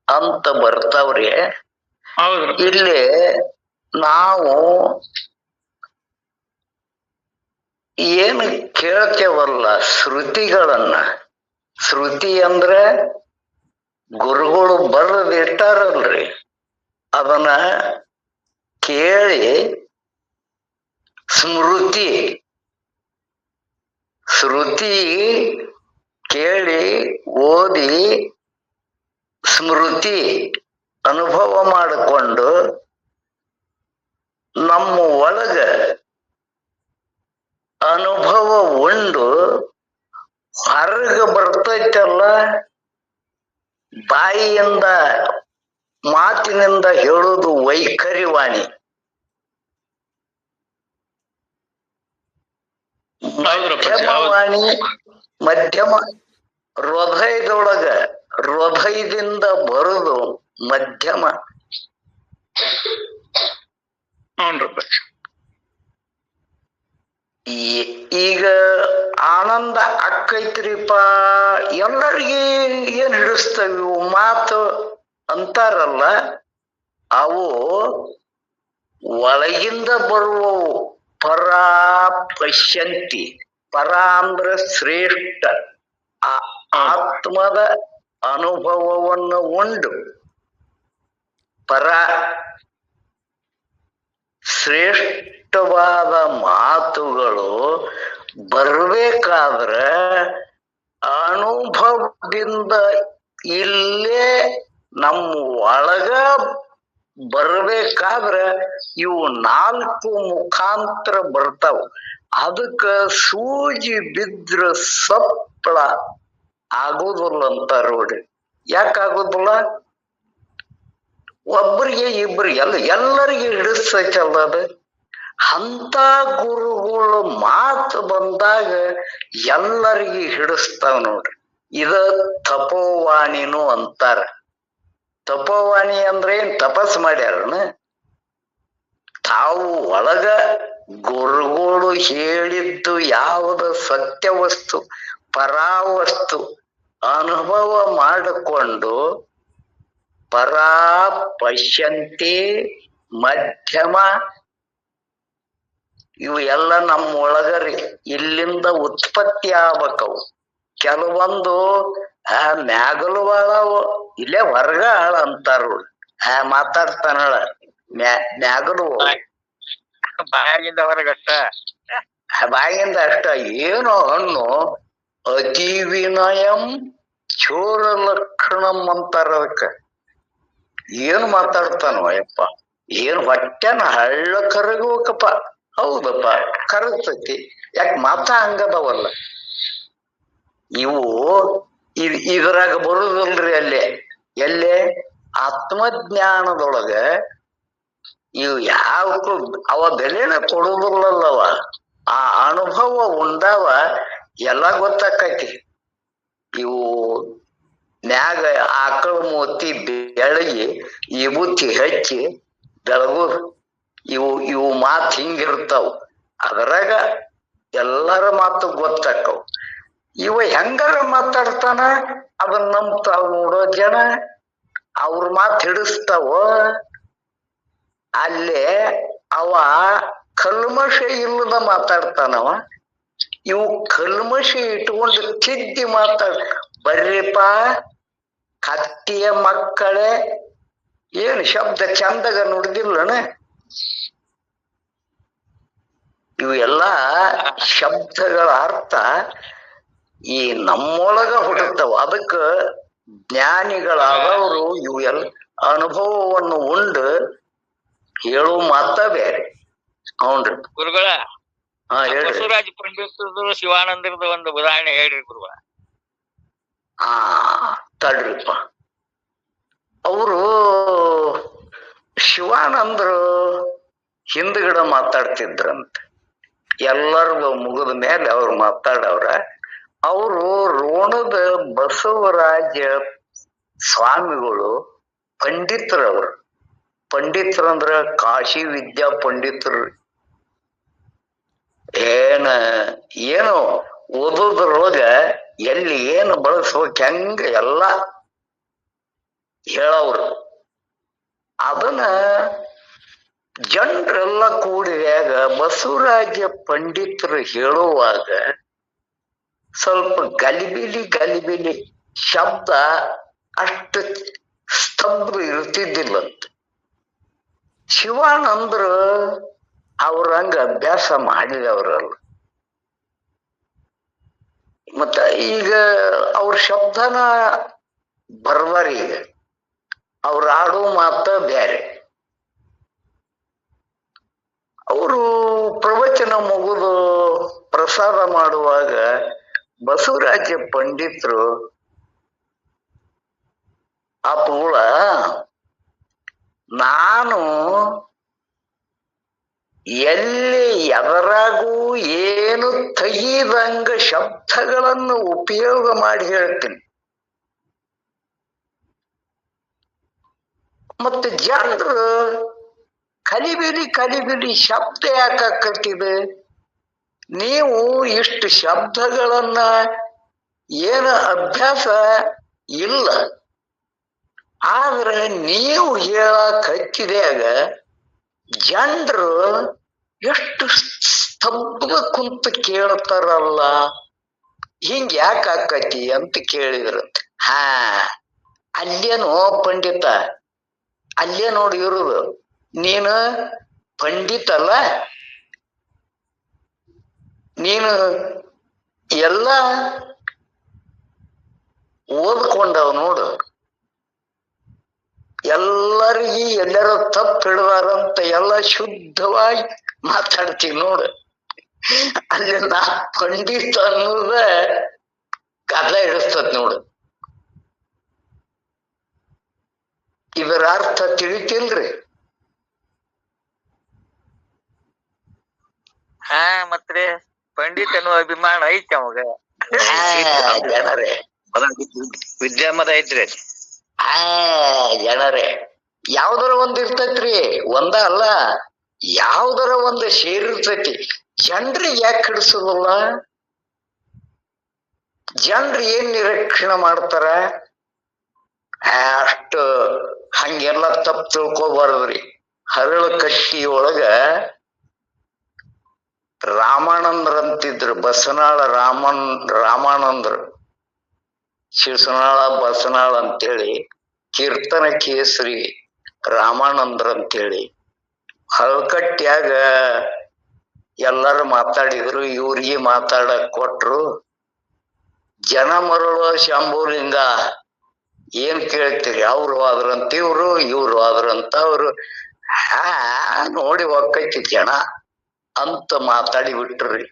Speaker 2: ಅಂತ ಬರ್ತಾವ್ರಿ. ಇಲ್ಲಿ ನಾವು ಏನು ಕೇಳ್ತೇವಲ್ಲ ಶ್ರುತಿಗಳನ್ನ, ಶ್ರುತಿ ಅಂದ್ರೆ ಗುರುಗಳು ಬರೆದಿಟ್ಟಾರಲ್ರಿ, ಅದನ್ನ ಕೇಳಿ ಸ್ಮೃತಿ ಕೇಳಿ ಓದಿ ಸ್ಮೃತಿ ಅನುಭವ ಮಾಡಿಕೊಂಡು ನಮ್ಮ ಒಳಗ ಅನುಭವ ಉಂಡು ಹೊರಗ ಬರ್ತೈತಲ್ಲ, ಬಾಯಿಯಿಂದ ಮಾತಿನಿಂದ ಹೇಳುವುದು ವೈಖರಿ ವಾಣಿ. ಮಧ್ಯಮ ಹೃದಯದಿಂದ ಬರುದು ಮಧ್ಯಮ. ಈಗ ಆನಂದ ಅಕ್ಕೈತ್ರಿಪ, ಎಲ್ಲರಿಗೆ ಏನ್ ಹಿಡಿಸ್ತವೆ ಮಾತು ಅಂತಾರಲ್ಲ, ಅವು ಒಳಗಿಂದ ಬರುವವು. ಪರ ಪಶ್ಯಂತಿ, ಪರ ಅಂದ್ರೆ ಶ್ರೇಷ್ಠ ಆತ್ಮದ ಅನುಭವವನ್ನು ಉಂಡು ಪರ ಶ್ರೇಷ್ಠವಾದ ಮಾತುಗಳು ಬರ್ಬೇಕಾದ್ರ ಅನುಭವದಿಂದ ಇಲ್ಲೇ ನಮ್ಮ ಒಳಗ ಬರ್ಬೇಕಾದ್ರ ಇವು 4 ಮುಖಾಂತರ ಬರ್ತಾವ. ಅದಕ್ಕ ಸೂಜಿ ಬಿದ್ರ ಸಪ್ಪಳ ಆಗೋದಿಲ್ಲ ಅಂತಾರ ನೋಡಿ. ಯಾಕಾಗೋದಿಲ್ಲ? ಒಬ್ಬರಿಗೆ ಇಬ್ಬರಿಗೆ ಎಲ್ಲರಿಗೆ ಹಿಡಿಸ್ತೈತಲ್ಲ ಅದು. ಅಂತ ಗುರುಗಳು ಮಾತು ಬಂದಾಗ ಎಲ್ಲರಿಗೆ ಹಿಡಿಸ್ತಾವ ನೋಡ್ರಿ. ಇದ ತಪೋವಾಣಿನೂ ಅಂತಾರ. ತಪೋವಾಣಿ ಅಂದ್ರೆ ಏನ್ ತಪಸ್ ಮಾಡ್ಯಾರನ? ತಾವು ಒಳಗ ಗುರುಗಳು ಹೇಳಿದ್ದು ಯಾವುದು ಸತ್ಯ ವಸ್ತು, ಪರಾವಸ್ತು ಅನುಭವ ಮಾಡಿಕೊಂಡು ಪರಾ ಪಶ್ಯಂತಿ ಮಧ್ಯಮ ಇವು ಎಲ್ಲ ನಮ್ಮ ಒಳಗರಿ ಇಲ್ಲಿಂದ ಉತ್ಪತ್ತಿ ಆಗ್ಬೇಕವು. ಕೆಲವೊಂದು ಮ್ಯಾಗಲು ಬಾಳವು, ಇಲ್ಲೇ ಹೊರಗ ಹಾಳ ಅಂತಾರ. ಮಾತಾಡ್ತಾನಳ ಮ್ಯಾಗಲು
Speaker 3: ಬಾಯಾಗಿಂದ ಹೊರಗಷ್ಟ
Speaker 2: ಬಾಯಿಂದ ಅಷ್ಟ. ಏನೋ ಹಣ್ಣು ಅತಿ ವಿನಯಂ ಚೋರ ಲಕ್ಷಣಂ ಅಂತಾರ ಅದಕ್ಕ. ಏನು ಮಾತಾಡ್ತಾನೋ ಯಪ್ಪ, ಏನು ಹೊಟ್ಟೆನ ಹಳ್ಳ ಕರಗುವಕಪ್ಪ. ಹೌದಪ್ಪ, ಕರಗ್ತೈತಿ. ಯಾಕೆ ಮಾತಾ ಹಂಗದವಲ್ಲ ಇವು. ಇದ್ರಾಗ ಬರುದಲ್ರಿ ಎಲ್ಲೇ ಆತ್ಮಜ್ಞಾನದೊಳಗ ಇವು ಯಾವಕ್ಕೂ ಅವ ಬೆಲೆನ ಕೊಡುದಿಲ್ಲಲ್ಲವ. ಆ ಅನುಭವ ಉಂಡಾವ ಎಲ್ಲ ಗೊತ್ತಾಕೈತಿ. ಇವು ಮ್ಯಾಗ ಆಕಳ ಮೂತಿ ಬೆಳಗಿ ವಿಭೂತಿ ಹಚ್ಚಿ ಬೆಳಗುದು ಇವು ಮಾತು ಹಿಂಗಿರ್ತಾವ. ಅದ್ರಾಗ ಎಲ್ಲರ ಮಾತು ಗೊತ್ತಾಕವ್. ಇವ ಹೆಂಗಾರ ಮಾತಾಡ್ತಾನ, ಅದನ್ನ ನಂಬ್ತಾವ ನೋಡೋ ಜನ. ಅವ್ರ ಮಾತು ಹಿಡಿಸ್ತಾವ. ಅಲ್ಲೇ ಅವ ಕಲ್ಮಶ ಇಲ್ಲದ ಮಾತಾಡ್ತಾನವ. ಇವು ಕಲ್ಮಶ ಇಟ್ಕೊಂಡು ತಿದ್ದಿ ಬರ್ರಿಪ್ಪ ಕತ್ತಿಯ ಮಕ್ಕಳೇ, ಏನು ಶಬ್ದ ಚಂದಗ ನುಡ್ದಿಲ್ಲನ. ಇವು ಎಲ್ಲ ಶಬ್ದಗಳ ಅರ್ಥ ಈ ನಮ್ಮೊಳಗ ಹುಡುಕ್ತಾವ. ಅದಕ್ಕ ಜ್ಞಾನಿಗಳಾದವರು ಇವು ಎಲ್ಲ ಅನುಭವವನ್ನು ಉಂಡು ಹೇಳು ಮಾತ ಬೇರೆ. ಹೌನ್ರಿ
Speaker 3: ಗುರುಗಳ.
Speaker 2: ಹೇಳ್ರಿ.
Speaker 3: ಬಸವರಾಜ ಪಂಡಿತರದು ಶಿವಾನಂದರದ ಒಂದು ಉದಾಹರಣೆ ಹೇಳ್ರಿ ಗುರುಗಳ.
Speaker 2: ತಡ್ರಿಪ್ಪ. ಅವರು ಶಿವಾನಂದರು ಹಿಂದ್ಗಡೆ ಮಾತಾಡ್ತಿದ್ರಂತ. ಎಲ್ಲರಿಗೂ ಮುಗಿದ ಮೇಲೆ ಅವ್ರು ಮಾತಾಡವ್ರ. ಅವರು ರೋಣದ ಬಸವರಾಜ ಸ್ವಾಮಿಗಳು ಪಂಡಿತರವ್ರು. ಪಂಡಿತರಂದ್ರ ಕಾಶಿ ವಿದ್ಯಾ ಪಂಡಿತರು. ಏನು ಓದೋದ್ರೊಳಗ ಎಲ್ಲಿ ಏನು ಬಳಸ್ಬೇಕ ಹೆಂಗ ಎಲ್ಲ ಹೇಳವ್ರು. ಅದನ್ನ ಜನರೆಲ್ಲ ಕೂಡಿದಾಗ ಬಸವರಾಜ ಪಂಡಿತರು ಹೇಳುವಾಗ ಸ್ವಲ್ಪ ಗಲಿಬಿಲಿ ಶಬ್ದ ಅಷ್ಟು ಸ್ತಬ್ಧ ಇರ್ತಿದ್ದಿಲ್ಲಂತ. ಶಿವಾನಂದರು ಅವ್ರಂಗ ಅಭ್ಯಾಸ ಮಾಡಿದವರಲ್ಲ. ಮತ್ತ ಈಗ ಅವ್ರ ಶಬ್ದನ ಬರ್ಬಾರಿ. ಈಗ ಅವ್ರ ಆಡೋ ಮಾತ ಬ್ಯಾರೆ. ಅವರು ಪ್ರವಚನ ಮುಗಿದು ಪ್ರಸಾದ ಮಾಡುವಾಗ ಬಸವರಾಜ ಪಂಡಿತರು ಅಪ್ಪುಳ ನಾನು ಎಲ್ಲಿ ಎದರಾಗೂ ಏನು ತೆಗೀದಂಗ ಶಬ್ದಗಳನ್ನು ಉಪಯೋಗ ಮಾಡಿ ಹೇಳ್ತೀನಿ. ಮತ್ತೆ ಜನರು ಕಲಿಬಿಲಿ ಶಬ್ದ ಯಾಕಾಕತ್ತಿದೆ? ನೀವು ಇಷ್ಟು ಶಬ್ದಗಳನ್ನ ಏನು ಅಭ್ಯಾಸ ಇಲ್ಲ, ಆದ್ರೆ ನೀವು ಹೇಳಕ್ ಹಚ್ಚಿದಾಗ ಜನರು ಎಷ್ಟು ಸ್ತಬ್ಧ ಕುಂತ ಕೇಳ್ತಾರಲ್ಲ, ಹಿಂಗ ಯಾಕಾಕತಿ ಅಂತ ಕೇಳಿದ್ರು. ಅಲ್ಲೇನೋ ಪಂಡಿತ, ಅಲ್ಲೇ ನೋಡಿ ಇರುದು. ನೀನು ಪಂಡಿತ ಅಲ್ಲ, ನೀನು ಎಲ್ಲ ಓದ್ಕೊಂಡವ್ ನೋಡು. ಎಲ್ಲರಿಗೂ ಎಲ್ಲರೂ ತಪ್ಪು ಹಿಡ್ದಾರಂತ ಎಲ್ಲ ಶುದ್ಧವಾಗಿ ಮಾತಾಡ್ತೀವಿ ನೋಡು. ಅಲ್ಲಿ ನಾ ಪಂಡಿತ ಅನ್ನೋದ ಕದ ಹಿಡಿಸ್ತದ ನೋಡು. ಇದರ ಅರ್ಥ ತಿಳಿತಿಲ್ರಿ?
Speaker 3: ಮತ್ರಿ ಪಂಡಿತ ಅನ್ನೋ ಅಭಿಮಾನ ಐತಿ ಅವಾಗ.
Speaker 2: ಜನರೇ
Speaker 3: ವಿದ್ಯಾಮದ ಐತ್ರಿ.
Speaker 2: ಜನರೇ ಯಾವ್ದಾರ ಒಂದ್ ಇರ್ತೈತ್ರಿ, ಒಂದ ಅಲ್ಲ, ಯಾವ್ದಾರ ಒಂದ್ ಸೇರಿರ್ತೈತಿ. ಜನರಿಗೆ ಯಾಕೆ ಹಿಡಿಸೋದಲ್ಲ? ಜನರು ಏನ್ ನಿರೀಕ್ಷಣೆ ಮಾಡ್ತಾರ? ಅಷ್ಟು ಹಂಗೆಲ್ಲ ತಪ್ಪು ತಿಳ್ಕೊಬಾರ್ದ್ರಿ. ಹರಳ ಕಟ್ಟಿ ಒಳಗ ರಾಮಾನಂದ್ರ ಅಂತಿದ್ರು. ಬಸನಾಳ ರಾಮಾನಂದ್ರು, ಶಿವಸನಾಳ ಬಸನಾಳ ಅಂತೇಳಿ, ಕೀರ್ತನ ಕೇಸರಿ ರಾಮಾನಂದ್ರ ಅಂತೇಳಿ ಹಳಕಟ್ಟ್ಯಾಗ ಎಲ್ಲರೂ ಮಾತಾಡಿದ್ರು, ಇವ್ರಿಗೆ ಮಾತಾಡಕ್ ಕೊಟ್ರು. ಜನ ಮರಳುವ ಶಂಭುಲಿಂಗ ಏನ್ ಕೇಳ್ತೀರಿ, ಅವ್ರು ಹೋದ್ರಂತ ಇವ್ರು ಹೋದ್ರಂತ ಅವ್ರು. ನೋಡಿ ಹೋಗ್ತೈತಿ ಜನ ಅಂತ ಮಾತಾಡಿ ಬಿಟ್ರಿ.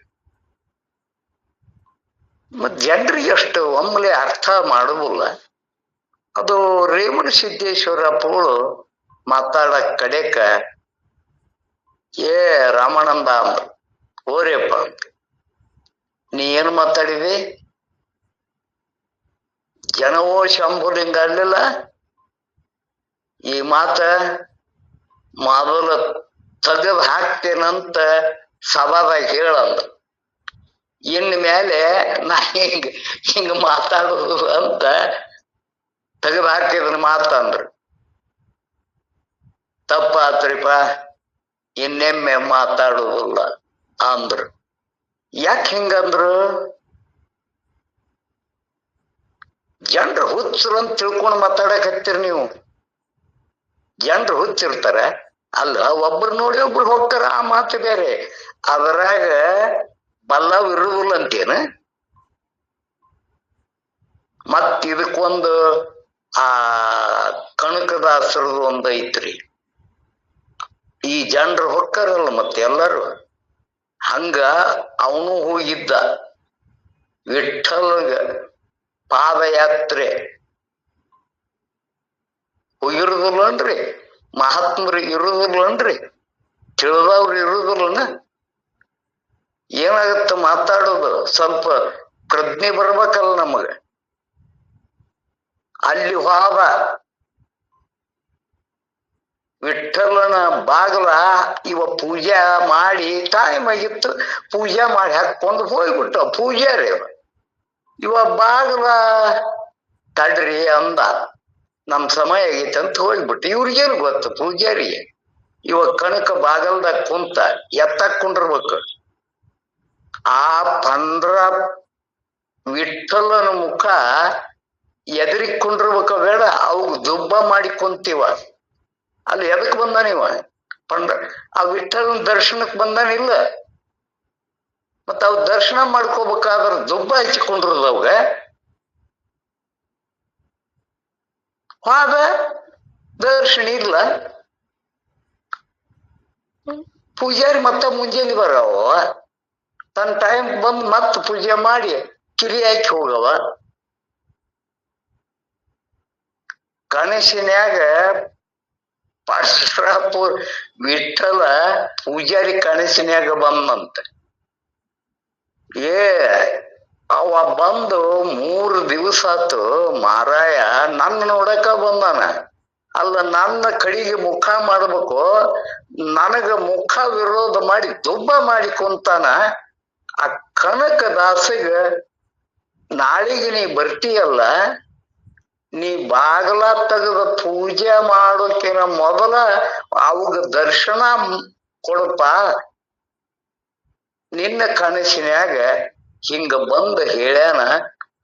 Speaker 2: ಮತ್ ಜನರಿಗೆ ಅಷ್ಟು ಒಮ್ಮಲೆ ಅರ್ಥ ಮಾಡುವುದಿಲ್ಲ. ಅದು ರೇವಣ ಸಿದ್ದೇಶ್ವರಪ್ಪಗಳು ಮಾತಾಡಕ್ ಕಡೆಕ ರಾಮಾನಂದ ಅಂದ್ರು, ಓರೇಪ್ಪ ಅಂತ, ನೀ ಏನ್ ಮಾತಾಡಿದಿ? ಜನವೋ ಶಂಭುಲಿಂಗ ಅಲ್ಲಿಲ್ಲ, ಈ ಮಾತ ಮೊದಲು ತೆಗೆದು ಹಾಕ್ತೇನಂತ ಸಭಾದಾಗ ಹೇಳಂದ. ಇನ್ ಮೇಲೆ ನಾ ಹಿಂಗ ಮಾತಾಡುದು ಅಂತ ತೆಗೆದು ಹಾಕಿದನ ಮಾತಂದ್ರು. ತಪ್ಪಾತ್ರಿಪ, ಇನ್ನೆಮ್ಮೆ ಮಾತಾಡುದಿಲ್ಲ ಅಂದ್ರು. ಯಾಕೆ ಹಿಂಗಂದ್ರು? ಜನರು ಹುಚ್ಚರು ಅಂತ ತಿಳ್ಕೊಂಡು ಮಾತಾಡಕತ್ತೀರಿ ನೀವು. ಜನರು ಹುಚ್ಚಿರ್ತಾರ ಅಲ್ಲ, ಒಬ್ರು ನೋಡಿ ಒಬ್ರು ಹೋಗ್ತಾರ, ಆ ಮಾತು ಬೇರೆ. ಅದರಾಗ ಬಲ್ಲವ್ ಇರುವುದಿಲ್ಲ ಅಂತೇನ? ಮತ್ ಇದಕ್ಕೊಂದು ಆ ಕನಕದಾಸರದು ಒಂದು ಐತ್ರಿ. ಈ ಜನರು ಹೊಕ್ಕಾರಲ್ಲ ಮತ್ತೆ ಎಲ್ಲರೂ ಹಂಗ ಅವನು ಹೋಗಿದ್ದ ವಿಠ್ಠಲಗ ಪಾದಯಾತ್ರೆ. ಹೋಗಿರುದಿಲ್ಲನ್ರಿ, ಮಹಾತ್ಮರು ಇರುದಿಲ್ಲನ್ರಿ, ತಿಳಿದವ್ರು ಇರುದಿಲ್ಲನ? ಏನಾಗತ್ತ ಮಾತಾಡೋದು? ಸ್ವಲ್ಪ ಪ್ರಜ್ಞೆ ಬರ್ಬೇಕಲ್ಲ ನಮಗ. ಅಲ್ಲಿ ಹೋದ ವಿಠ್ಠಲನ ಬಾಗಲ ಇವ ಪೂಜಾ ಮಾಡಿ ಟೈಮ್ ಆಗಿತ್ತು, ಪೂಜಾ ಮಾಡಿ ಹಾಕೊಂಡು ಹೋಗ್ಬಿಟ್ಟ ಪೂಜಾರಿ. ಇವ ಬಾಗಲ ತಡ್ರಿ ಅಂದ, ನಮ್ ಸಮಯ ಆಗೈತೆ ಅಂತ ಹೋಗ್ಬಿಟ್ಟು. ಇವ್ರಿಗೇನು ಗೊತ್ತು ಪೂಜಾರಿಗೆ? ಇವ ಕಣಕ ಬಾಗಲ್ದಾಗ ಕುಂತ ಎತ್ತಕ್ ಕುಂಡಿರ್ಬೇಕು. ಆ ವಿಠ್ಠಲನ ಮುಖ ಎದರಿಗ್ ಕುಂಡಿರ್ಬೇಕ ಬೇಡ, ಅವಾಗ ದುಬ್ಬ ಮಾಡಿ ಕುಂತೀವ. ಅಲ್ಲಿ ಎದಕ್ ಬಂದಾನಿವ? ಆ ವಿಠ್ಠಲನ ದರ್ಶನಕ್ ಬಂದಾನಿಲ್ಲ. ಮತ್ತ ಅವ್ ದರ್ಶನ ಮಾಡ್ಕೋಬೇಕಾದ್ರ ದುಬ್ಬ ಹಚ್ಚಿಕೊಂಡಿರೋದು ಅವಾಗ. ಹೋದ ದರ್ಶನ ಇಲ್ಲ. ಪೂಜಾರಿ ಮತ್ತ ಮುಂಜಾನೆ ಬರವ, ತನ್ನ ಟೈಮ್ ಬಂದ್ ಮತ್ ಪೂಜೆ ಮಾಡಿ ಕಿರಿ ಹಾಕಿ ಹೋಗವ. ಕನಸಿನ್ಯಾಗ ಪರಶುರಾಪುರ ವಿಠ್ಠಲ ಪೂಜಾರಿ ಕನಸಿನ್ಯಾಗ ಬಂದಂತ. ಅವ ಬಂದು 3 ದಿವಸ ಆತು, ಮಾರಾಯ ನನ್ನ ನೋಡಕ ಬಂದಾನ. ಅಲ್ಲ, ನನ್ನ ಕಡೆಗೆ ಮುಖ ಮಾಡ್ಬೇಕು, ನನಗ ಮುಖ ವಿರೋಧ ಮಾಡಿ ದುಬ್ಬ ಮಾಡಿ ಕುಂತಾನ. ಆ ಕನಕ ದಾಸಗ ನಾಳಿಗೆ ನೀ ಬರ್ತೀಯಲ್ಲ, ನೀ ಬಾಗಲ ತೆಗೆದ ಪೂಜೆ ಮಾಡೋಕಿನ ಮೊದಲ ಅವಾಗ ದರ್ಶನ ಕೊಡಪ್ಪ. ನಿನ್ನ ಕನಸಿನ್ಯಾಗ ಹಿಂಗ ಬಂದ ಹೇಳ್ಯಾನ,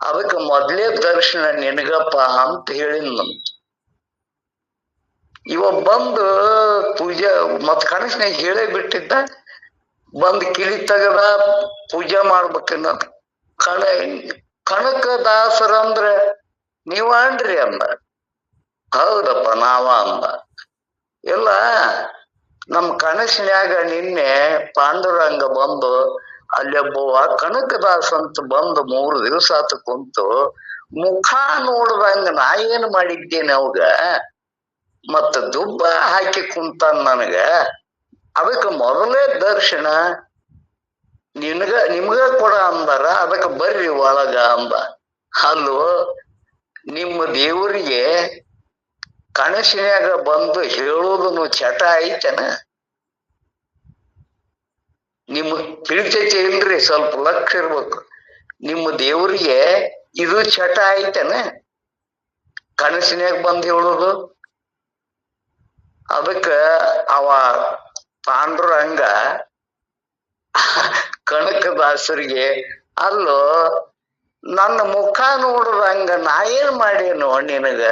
Speaker 2: ಅದಕ್ಕೆ ಮೊದ್ಲೇ ದರ್ಶನ ನಿನಗಪ್ಪ ಅಂತ ಹೇಳಿನಂತ. ಇವ ಬಂದು ಪೂಜೆ ಮತ್ ಕನಸಿನಾಗ ಹೇಳೇ ಬಿಟ್ಟಿದ್ದ. ಬಂದ್ ಕಿಲಿ ತೆಗದ ಪೂಜೆ ಮಾಡ್ಬೇಕನ್ನ. ಕನಕದಾಸರಂದ್ರ ನೀವನ್ರಿ ಅಂದ. ಹೌದಪ್ಪ ನಾವ ಅಂದ. ಎಲ್ಲ ನಮ್ ಕನಸಿನ್ಯಾಗ ನಿನ್ನೆ ಪಾಂಡುರಂಗ ಬಂದು ಅಲ್ಲೊಬ್ಬವ ಕನಕದಾಸ ಅಂತ ಬಂದು 3 ದಿವಸ ಆತ ಕುಂತು ಮುಖ ನೋಡ್ದಂಗ ನಾ ಏನ್ ಮಾಡಿದ್ದೇನೆ ಅವಾಗ, ಮತ್ತ ದುಬ್ಬ ಹಾಕಿ ಕುಂತಾನ ನನಗ. ಅದಕ್ಕೆ ಮೊದಲೇ ದರ್ಶನ ನಿಮ್ಗ ಕೊಡ ಅಂದಾರ, ಅದಕ್ಕೆ ಬರ್ರಿ ಒಳಗ ಅಂದ. ಅಲ್ಲೋ, ನಿಮ್ಮ ದೇವರಿಗೆ ಕನಸಿನ್ಯಾಗ ಬಂದು ಹೇಳೋದನ್ನು ಚಟ ಐತನ? ನಿಮ್ ತಿಳಿತೈತೆ ಇಲ್ರಿ? ಸ್ವಲ್ಪ ಲಕ್ಷ ಇರ್ಬೇಕು. ನಿಮ್ಮ ದೇವರಿಗೆ ಇದು ಚಟ ಐತನ? ಕನಸಿನ್ಯಾಗ ಬಂದು ಹೇಳೋದು. ಅದಕ್ಕ ಅವ ಪಾಂಡುರಂಗ ಕನಕದಾಸರಿಗೆ, ಅಲ್ಲೋ ನನ್ನ ಮುಖ ನೋಡ್ದಂಗ ನಾ ಏನ್ ಮಾಡೇನು ನಿನಗ?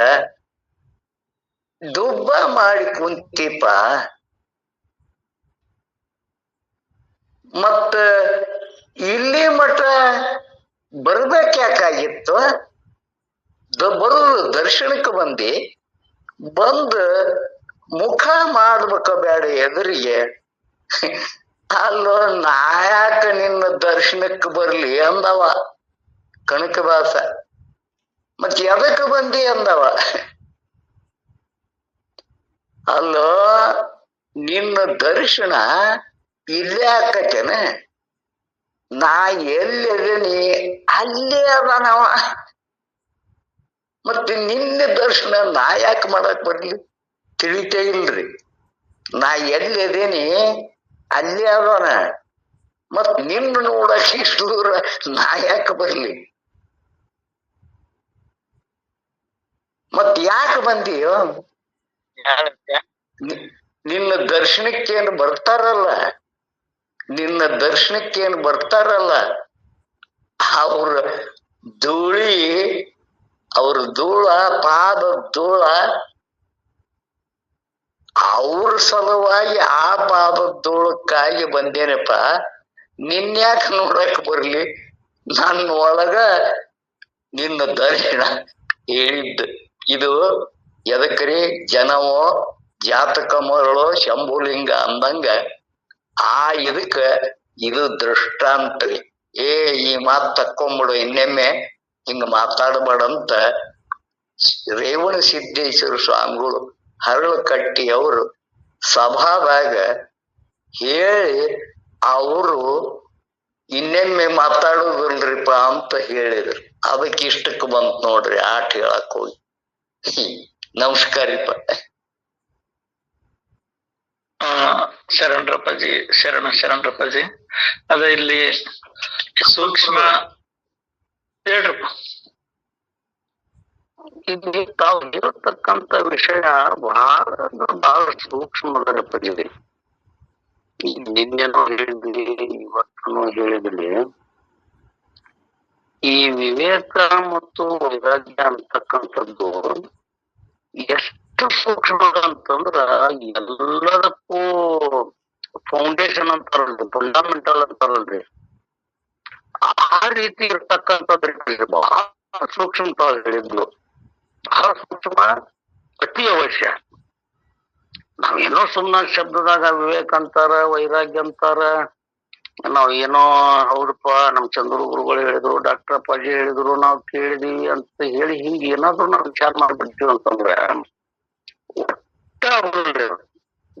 Speaker 2: ದುಬ್ಬ ಮಾಡಿ ಕುಂತಿಪ್ಪ, ಮತ್ತ ಇಲ್ಲಿ ಮಠ ಬರ್ಬೇಕ್ಯಾಕಾಗಿತ್ತು? ಬರುದು ದರ್ಶನಕ್ಕೆ ಬಂದ ಮುಖ ಮಾಡ್ಬೇಕ ಬೇಡ ಎದುರಿಗೆ. ಅಲ್ಲೋ ನಾಯಾಕ ನಿನ್ನ ದರ್ಶನಕ್ಕೆ ಬರ್ಲಿ ಅಂದವ ಕನಕದಾಸ. ಮತ್ ಎದಕ್ಕೆ ಬಂದಿ ಅಂದವ. ಅಲ್ಲೋ ನಿನ್ನ ದರ್ಶನ ಇಲ್ಲೇ ಆಕತೇನ? ನಾ ಎಲ್ಲಿದೀನಿ ಅಲ್ಲೇ ಅದಾನವ. ಮತ್ತೆ ನಿನ್ನೆ ದರ್ಶನ ನಾ ಯಾಕೆ ಮಾಡಕ್ ಬರ್ಲಿ? ತಿಳಿತೇ ಇಲ್ರಿ. ನಾ ಎಲ್ಲಿದೀನಿ ಅಲ್ಲೇ ಅದಾನ. ಮತ್ ನಿನ್ನ ನೋಡಕ್ ಇಷ್ಟು ದೂರ ನಾ ಯಾಕೆ ಬರ್ಲಿ? ಮತ್ ಯಾಕೆ ಬಂದಿಯೋ? ನಿನ್ನ ದರ್ಶನಕ್ಕೇನು ಬರ್ತಾರಲ್ಲ, ನಿನ್ನ ದರ್ಶನಕ್ಕೇನು ಬರ್ತಾರಲ್ಲ ಅವ್ರ ಅವ್ರ ಧೂಳ, ಪಾದ ಧೂಳ, ಅವ್ರ ಸಲುವಾಗಿ ಆ ಪಾದ ಧೂಳಕ್ಕಾಗಿ ಬಂದೇನಪ್ಪ. ನಿನ್ಯಾಕ ನೋಡಕ್ ಬರ್ಲಿ? ನನ್ನ ಒಳಗ ನಿನ್ನ ದರ್ಶನ ಹೇಳಿದ್ದು ಇದು ಎದಕ್ರಿ? ಜನವೋ ಜಾತಕ ಮರಳೋ ಶಂಭುಲಿಂಗ ಅಂದಂಗ ಆ ಇದಕ್ಕ ಇದು ದೃಷ್ಟಾಂತ್ರಿ. ಈ ಮಾತ್ ತಕ್ಕೊಂಬಿಡು, ಇನ್ನೊಮ್ಮೆ ಹಿಂಗ ಮಾತಾಡಬೇಡಂತ ರೇವಣ ಸಿದ್ದೇಶ್ವರ ಸ್ವಾಮಿಗಳು ಹರಳು ಕಟ್ಟಿ ಅವರು ಸಭಾದಾಗ ಹೇಳಿ ಅವರು ಇನ್ನೊಮ್ಮೆ ಮಾತಾಡುದಿಲ್ರಿಪ್ಪ ಅಂತ ಹೇಳಿದ್ರು. ಅದಕ್ಕೆ ಇಷ್ಟಕ್ಕೆ ಬಂತ ನೋಡ್ರಿ ಆಟ ಹೇಳಕ್ ಹೋಗಿ. ನಮಸ್ಕಾರಿಪ್ಪ.
Speaker 1: ಶರಣರಪ್ಪಾಜಿ, ಶರಣರಪ್ಪಾಜಿ. ಅದ ಇಲ್ಲಿ ಸೂಕ್ಷ್ಮ ಹೇಳ್ರಪ್ಪ. ಇಲ್ಲಿ ತಾವು ಇರತಕ್ಕಂತ ವಿಷಯ ಬಹಳ ಸೂಕ್ಷ್ಮದಪ್ಪಾಜಿ. ನಿನ್ನೆನೋ ಹೇಳಿದ್ರಿ, ಇವತ್ತೂ ಹೇಳಿದ್ರಿ. ಈ ವಿವೇಕ ಮತ್ತು ವೈರಾಗ್ಯ ಅಂತಕ್ಕಂಥದ್ದು ಎಷ್ಟು ಸೂಕ್ಷ್ಮ ಅಂತಂದ್ರ ಎಲ್ಲದಕ್ಕೂ ಫೌಂಡೇಶನ್ ಅಂತಾರಲ್ರಿ, ಫಂಡಮೆಂಟಲ್ ಅಂತಾರಲ್ರಿ, ಆ ರೀತಿ ಇರ್ತಕ್ಕಂಥದ್ರಿ. ಬಹಳ ಸೂಕ್ಷ್ಮ ತಾವು ಹೇಳಿದ್ಲು. ಬಹಳ ಸೂಕ್ಷ್ಮ, ಅತಿ ಅವಶ್ಯ. ನಾವೇನೋ ಸುಮ್ಮನೆ ಶಬ್ದದಾಗ ವಿವೇಕ ಅಂತಾರ, ವೈರಾಗ್ಯ ಅಂತಾರ, ನಾವ್ ಏನೋ ಹೌದಪ್ಪ ನಮ್ ಚಂದ್ರು ಗುರುಗಳು ಹೇಳಿದ್ರು, ಡಾಕ್ಟರ್ ಅಪ್ಪಾಜಿ ಹೇಳಿದ್ರು, ನಾವ್ ಕೇಳಿದೀವಿ ಅಂತ ಹೇಳಿ ಹಿಂಗ ಏನಾದ್ರು ನಾವ್ ವಿಚಾರ ಮಾಡ್ಬಿಡ್ತೀವಿ ಅಂತಂದ್ರೆ ಒಟ್ಟ ಆಗುದಿಲ್ರಿ.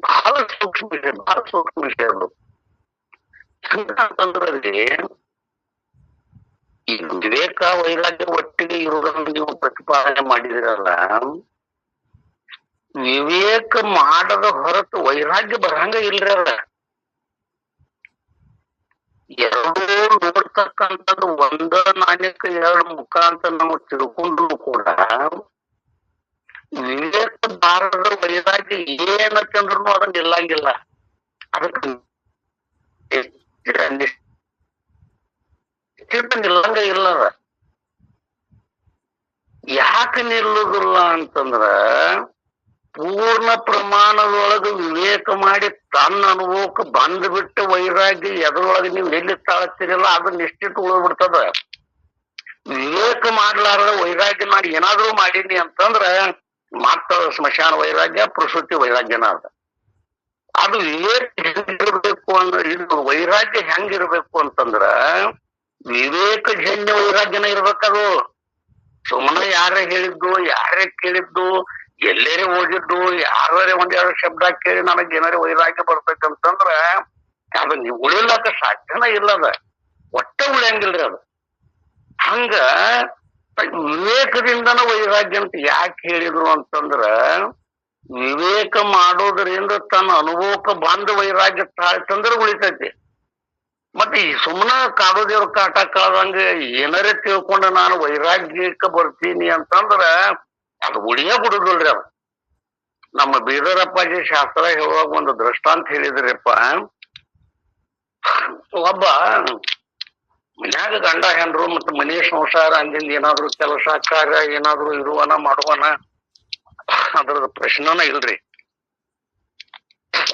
Speaker 1: ಬಹಳ ಸೂಕ್ಷ್ಮ ವಿಷಯ ಅದು. ಅಂತಂದ್ರಲ್ಲಿ ಈ ವಿವೇಕ ವೈರಾಗ್ಯ ಒಟ್ಟಿಗೆ ಇರುವುದನ್ನು ನೀವು ಪ್ರತಿಪಾದನೆ ಮಾಡಿದಿರಲ್ಲ, ವಿವೇಕ ಮಾಡದ ಹೊರತು ವೈರಾಗ್ಯ ಬರಂಗ ಇಲ್ರಿ. ಅಲ್ಲ ಎರಡೂ ನೋಡ್ತಕ್ಕಂಥದ್ದು ಒಂದ ನಾಣ್ಯಕ್ಕೆ ಎರಡು ಮುಖ ಅಂತ ನಾವು ತಿಳ್ಕೊಂಡ್ರು ಕೂಡ ವಿವೇಕ ಬಾರದ ವೈರಾಗ್ಯ ಏನಂತಂದ್ರೂ ಅದನ್ನ ನಿಲ್ಲಂಗಿಲ್ಲ. ಅದಕ್ಕೆ ನಿಲ್ಲಂಗ ಇಲ್ಲ. ಯಾಕೆ ನಿಲ್ಲುದಿಲ್ಲ ಅಂತಂದ್ರ ಪೂರ್ಣ ಪ್ರಮಾಣದೊಳಗೆ ವಿವೇಕ ಮಾಡಿ ತನ್ನ ಅನುಭವಕ್ಕೆ ಬಂದ್ಬಿಟ್ಟು ವೈರಾಗ್ಯ ಎದ್ರೊಳಗೆ ನೀವು ಎಲ್ಲಿ ತಾಳ್ತೀರಲ್ಲ ಅದು ನಿಶ್ಚಿತ ಉಳಿದ್ಬಿಡ್ತದ. ವಿವೇಕ ಮಾಡ್ಲಾರ್ದ ವೈರಾಗ್ಯ ಮಾಡಿ ಏನಾದ್ರೂ ಮಾಡೀನಿ ಅಂತಂದ್ರ ಮತ್ತ ಸ್ಮಶಾನ ವೈರಾಗ್ಯ, ಪ್ರಸೂತಿ ವೈರಾಗ್ಯನ ಅದ. ಅದು ವಿವೇಕ ಹೆಂಗಿರ್ಬೇಕು ಅಂದ್ರೆ, ಇದು ವೈರಾಗ್ಯ ಹೆಂಗಿರ್ಬೇಕು ಅಂತಂದ್ರ ವಿವೇಕ ಜನ್ಯ ವೈರಾಗ್ಯನ ಇರ್ಬೇಕದು. ಸುಮ್ಮನೆ ಯಾರೇ ಹೇಳಿದ್ದು, ಯಾರೇ ಕೇಳಿದ್ದು, ಎಲ್ಲೇರೆ ಹೋಗಿದ್ದು, ಯಾರೇ ಒಂದೆರಡು ಶಬ್ದ ಕೇಳಿ ನನಗೆ ಏನಾರೇ ವೈರಾಗ್ಯ ಬರ್ಬೇಕಂತಂದ್ರ ಅದು ನೀವು ಉಳಿಲಕ್ಕ ಸಾಧ್ಯನ ಇಲ್ಲದ, ಒಟ್ಟ ಉಳಿಯಂಗಿಲ್ರಿ ಅದು. ಹಂಗ ವಿವೇಕದಿಂದನ ವೈರಾಗ್ಯ ಅಂತ ಯಾಕೆ ಹೇಳಿದ್ರು ಅಂತಂದ್ರ ವಿವೇಕ ಮಾಡೋದ್ರಿಂದ ತನ್ನ ಅನುಭವಕ್ಕೆ ಬಂದ ವೈರಾಗ್ಯ ತಾಳ್ತಂದ್ರ ಉಳಿತೈತಿ. ಮತ್ತೆ ಈ ಸುಮ್ಮನೆ ಕಾಡೋದೇವ್ರ ಕಾಟ ಕಾದಂಗ ಏನಾರೇ ತಿಳ್ಕೊಂಡ ನಾನು ವೈರಾಗ್ಯಕ್ಕೆ ಬರ್ತೀನಿ ಅಂತಂದ್ರ ಅದು ಉಳಿಯ ಬಿಡುದಿಲ್ರಿ. ಅದು ನಮ್ಮ ಬೀದರಪ್ಪಾಜಿ ಶಾಸ್ತ್ರ ಹೇಳುವಾಗ ಒಂದು ದೃಷ್ಟಾಂತ ಹೇಳಿದ್ರಪ್ಪ. ಒಬ್ಬ ಮನ್ಯಾಗ ಗಂಡ ಹೆಂಡ್ರು ಮತ್ತ ಮನೆ ಸಂಸಾರ ಅಂದಿಂದ ಏನಾದ್ರು ಕೆಲಸ ಕಾರ್ಯ ಏನಾದ್ರು ಇರುವನ ಮಾಡುವನ ಅದ್ರದ್ದು ಪ್ರಶ್ನನ ಇಲ್ರಿ.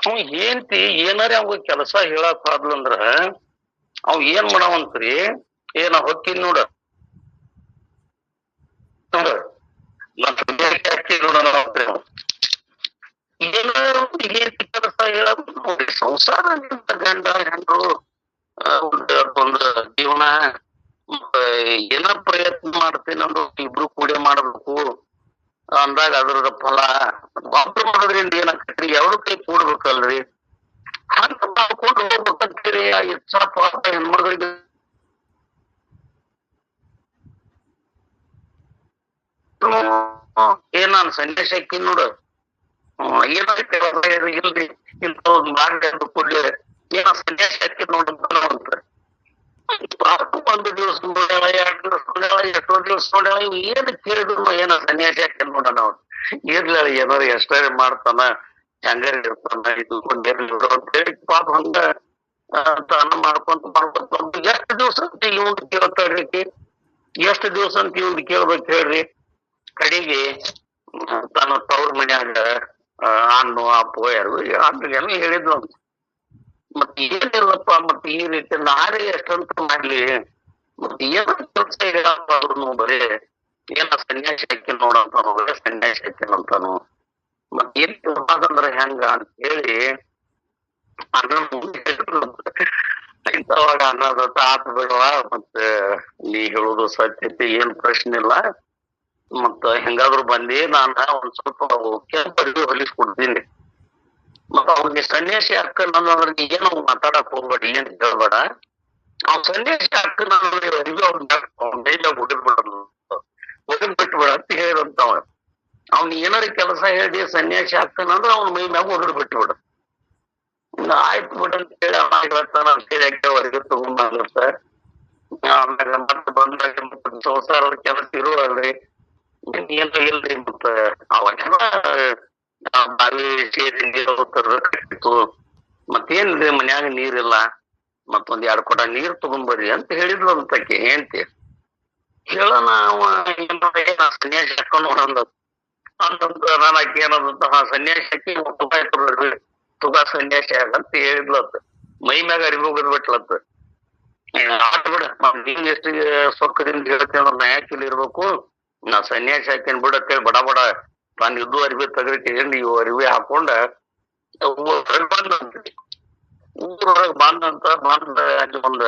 Speaker 4: ಅವ್ ಏನ್ತಿ ಏನಾರ ಅವಂಗ ಕೆಲಸ ಹೇಳಕ್ ಹೋದ್ಲಂದ್ರ ಅವ್ ಏನ್ ಮಾಡವಂತ್ರಿ ಏನ ಹೊಕ್ಕಿನ್ ನೋಡ ಏನ್ ಕೆಲಸ ಹೇಳಕ್ ನೋಡ್ರಿ ಸಂಸಾರ ಗಂಡ ಹೆಂಡ್ರು ಒಂದು ಜೀವನ ಏನ ಪ್ರಯತ್ನ ಮಾಡ್ತೀನಿ ಅಂದ್ರೆ ಇಬ್ರು ಕೂಡಿ ಮಾಡ್ಬೇಕು ಅಂದಾಗ ಅದ್ರದ ಫಲ ಒಬ್ರು ಮಾಡೋದ್ರಿಂದ ಏನಾಕತ್ರಿ ಎರಡು ಕೈ ಕೂಡ್ಬೇಕಲ್ರಿ ಹಂಗ ಮಾಡ್ಕೊಂಡು ಹೋಗ್ಬೇಕಂತೀರಿ ಆ ಇಚ್ಛಾ ಪಾಪ ಹೆಣ್ಮಗಳಿಗೆ ಏನ್ ನಾನು ಸನ್ಯಾಸ ಹಾಕಿ ನೋಡು ಏನಾಗ್ತೇವೆ ಇಲ್ರಿ ಇಂತ ಒಂದ್ ಮಾಡಿ ಅಂದ ಕೂಡ್ಲಿ ಏನ ಸನ್ಯಾಸ ಹಾಕಿ ನೋಡಂತ ಒಂದು ದಿವಸ ನೋಡ್ಯಾಳ 2 ದಿವಸ ನೋಡ್ಯಾಳ ಎಷ್ಟೋ ದಿವಸ ನೋಡ್ಯಾಳ ಏನ್ ಕೇಳಿದ್ರು ಏನ ಸನ್ಯಾಸ ಹಾಕಿ ನೋಡೋಣ ಅವ್ರು ಇರ್ಲಿ ಏನಾರ ಎಷ್ಟೇ ಮಾಡ್ತಾನ ಹೆಂಗಾರ ಇರ್ತಾನ ಇದು ಕೊಂಡಿರ್ಲಿ ಅಂತ ಹೇಳಿ ಪಾಪ ಹಂಗ ತಾನ ಮಾಡ್ಕೊಂತ ಎಷ್ಟು ದಿವಸ ಅಂತ ಇವ್ನು ಕೇಳ್ತಾಳ್ರಿ ಎಷ್ಟು ದಿವಸ ಅಂತ ಇವ್ನು ಕೇಳ್ಬೇಕು ಹೇಳ್ರಿ ಕಡೆಗೆ ತನ್ನ ತವ್ರ ಮನ್ಯಾಗ ಹಣ್ಣು ಅಪ್ಪು ಯಾರು ಅಲ್ಲಿಗೆಲ್ಲ ಹೇಳಿದ್ವು ಅಂತ ಮತ್ ಏನಿಲ್ಲಪ್ಪ ಮತ್ ಈ ರೀತಿ ನಾರೇ ಎಷ್ಟಂತ ಮಾಡ್ಲಿ ಮತ್ ಏನ ಕೆಲ್ಸ ಹೇಳಪ್ಪ ಅವ್ರು ಬರೀ ಏನ ಸನ್ಯಾಸಿ ಹಾಕಿ ನೋಡಂತಾನು ಒಳ್ಳೆ ಸನ್ಯಾಸಿ ಹಾಕಿನಂತಾನು ಮತ್ ಏನ್ ತಿಳ್ಬಾರ್ದಂದ್ರ ಹೆಂಗ ಅಂತ ಹೇಳಿ ಇಂಥವಾಗ ಅನ್ನೋದತ್ತ ಆತ ಬಿಡುವ ಮತ್ತ ನೀ ಹೇಳುದು ಸತ್ಯತೆ ಏನ್ ಪ್ರಶ್ನೆ ಇಲ್ಲ ಮತ್ತ ಹೆಂಗಾದ್ರು ಬಂದಿ ನಾನ ಒಂದ್ ಸ್ವಲ್ಪ ಕೆಂಪರಿಗೆ ಹೊಲಿಸ್ಕೊಡ್ತೀನಿ ಮತ್ತ ಅವ್ನಿಗೆ ಸನ್ಯಾಸಿ ಅಕ್ಕನ್ ಅನ್ನೋದ್ರಿಗೆ ಏನು ಮಾತಾಡಕ್ ಹೋಗ್ಬೇಡ ಏನ್ ಹೇಳ್ಬೇಡ ಅವ್ನ ಸನ್ಯಾಸಿ ಅಕ್ಕನ ಅರಿವಿ ಅವ್ನ ಮೈಲಾಗ ಒಗದ್ ಬಿಟ್ಬಿಡ ಅಂತ ಹೇಳಿದಂತವ ಅವ್ನ ಏನಾರ ಕೆಲಸ ಹೇಳಿ ಸನ್ಯಾಸಿ ಅಕ್ಕನ ಅಂದ್ರೆ ಅವ್ನ ಮೈ ಮ್ಯಾಗ ಒಗದ್ ಬಿಟ್ಬಿಡ ಆಯ್ತು ಬಿಡ ಅಂತ ಹೇಳಿ ಅಮ್ಮ ಹೇಳ್ತಾನ ಅಂತೇಳಿ ಹೊರಗೆ ತಗೊಂಡ್ಬಂದಿರ್ತ ಆಮ್ಯಾಗ ಮತ್ತೆ ಬಂದಾಗ ಮತ್ತ ಸಂಸಾರದ ಕೆಲಸ ಇರುವಲ್ರಿ ಏನ್ ಇಲ್ರಿ ಮತ್ತ ಅವಾಗೆಲ್ಲ ಬಾವಿ ಸೇರಿ ನೀರು ತರ್ಬೇಕಿತ್ತು ಮತ್ತೇನ್ರಿ ಮನ್ಯಾಗ ನೀರಿಲ್ಲ ಮತ್ತೊಂದ್ 2 ಕೊಡ ನೀರ್ ತಗೊಂಬರ್ರಿ ಅಂತ ಹೇಳಿದ್ಲು ಅಂತಕ್ಕೆ ಹೆಂಡ್ತಿ ಹೇಳೋಣ ಅವ ಏನ ಸನ್ಯಾಸಿ ಹಾಕೊಂಡ್ ನೋಡಂದ ಅಂತಂತ ನಾನಾಕಿ ಏನದಂತ ಸನ್ಯಾಸಿ ಹಾಕಿ ತುಗ ಸನ್ಯಾಸಿ ಆಗಂತ ಹೇಳಿದ್ಲತ್ ಮೈ ಮ್ಯಾಗ ಅರಿವಿ ಹೋಗದ್ ಬಿಟ್ಲತ್ ಆಟ ಬಿಡ ನೀನ್ ಎಷ್ಟು ಸೊಕ್ಕದಿಂದ ಹೇಳ್ತೇವ ನಾ ಯಾಕೆ ಇಲ್ಲಿ ಇರ್ಬೇಕು ನಾ ಸನ್ಯಾಸಿ ಹಾಕೇನ್ ಬಿಡತ್ತೇಳಿ ಬಡ ಬಡ ನಾನು ಇದ್ದು ಅರಿವಿ ತೆಗರಿಕೆ ನೀವು ಅರಿವಿ ಹಾಕೊಂಡ ಬಂದಂತ್ರಿ ಊರೊಳಗ್ ಬಂದಂತ ಬಂದ ಅಲ್ಲಿ ಒಂದ್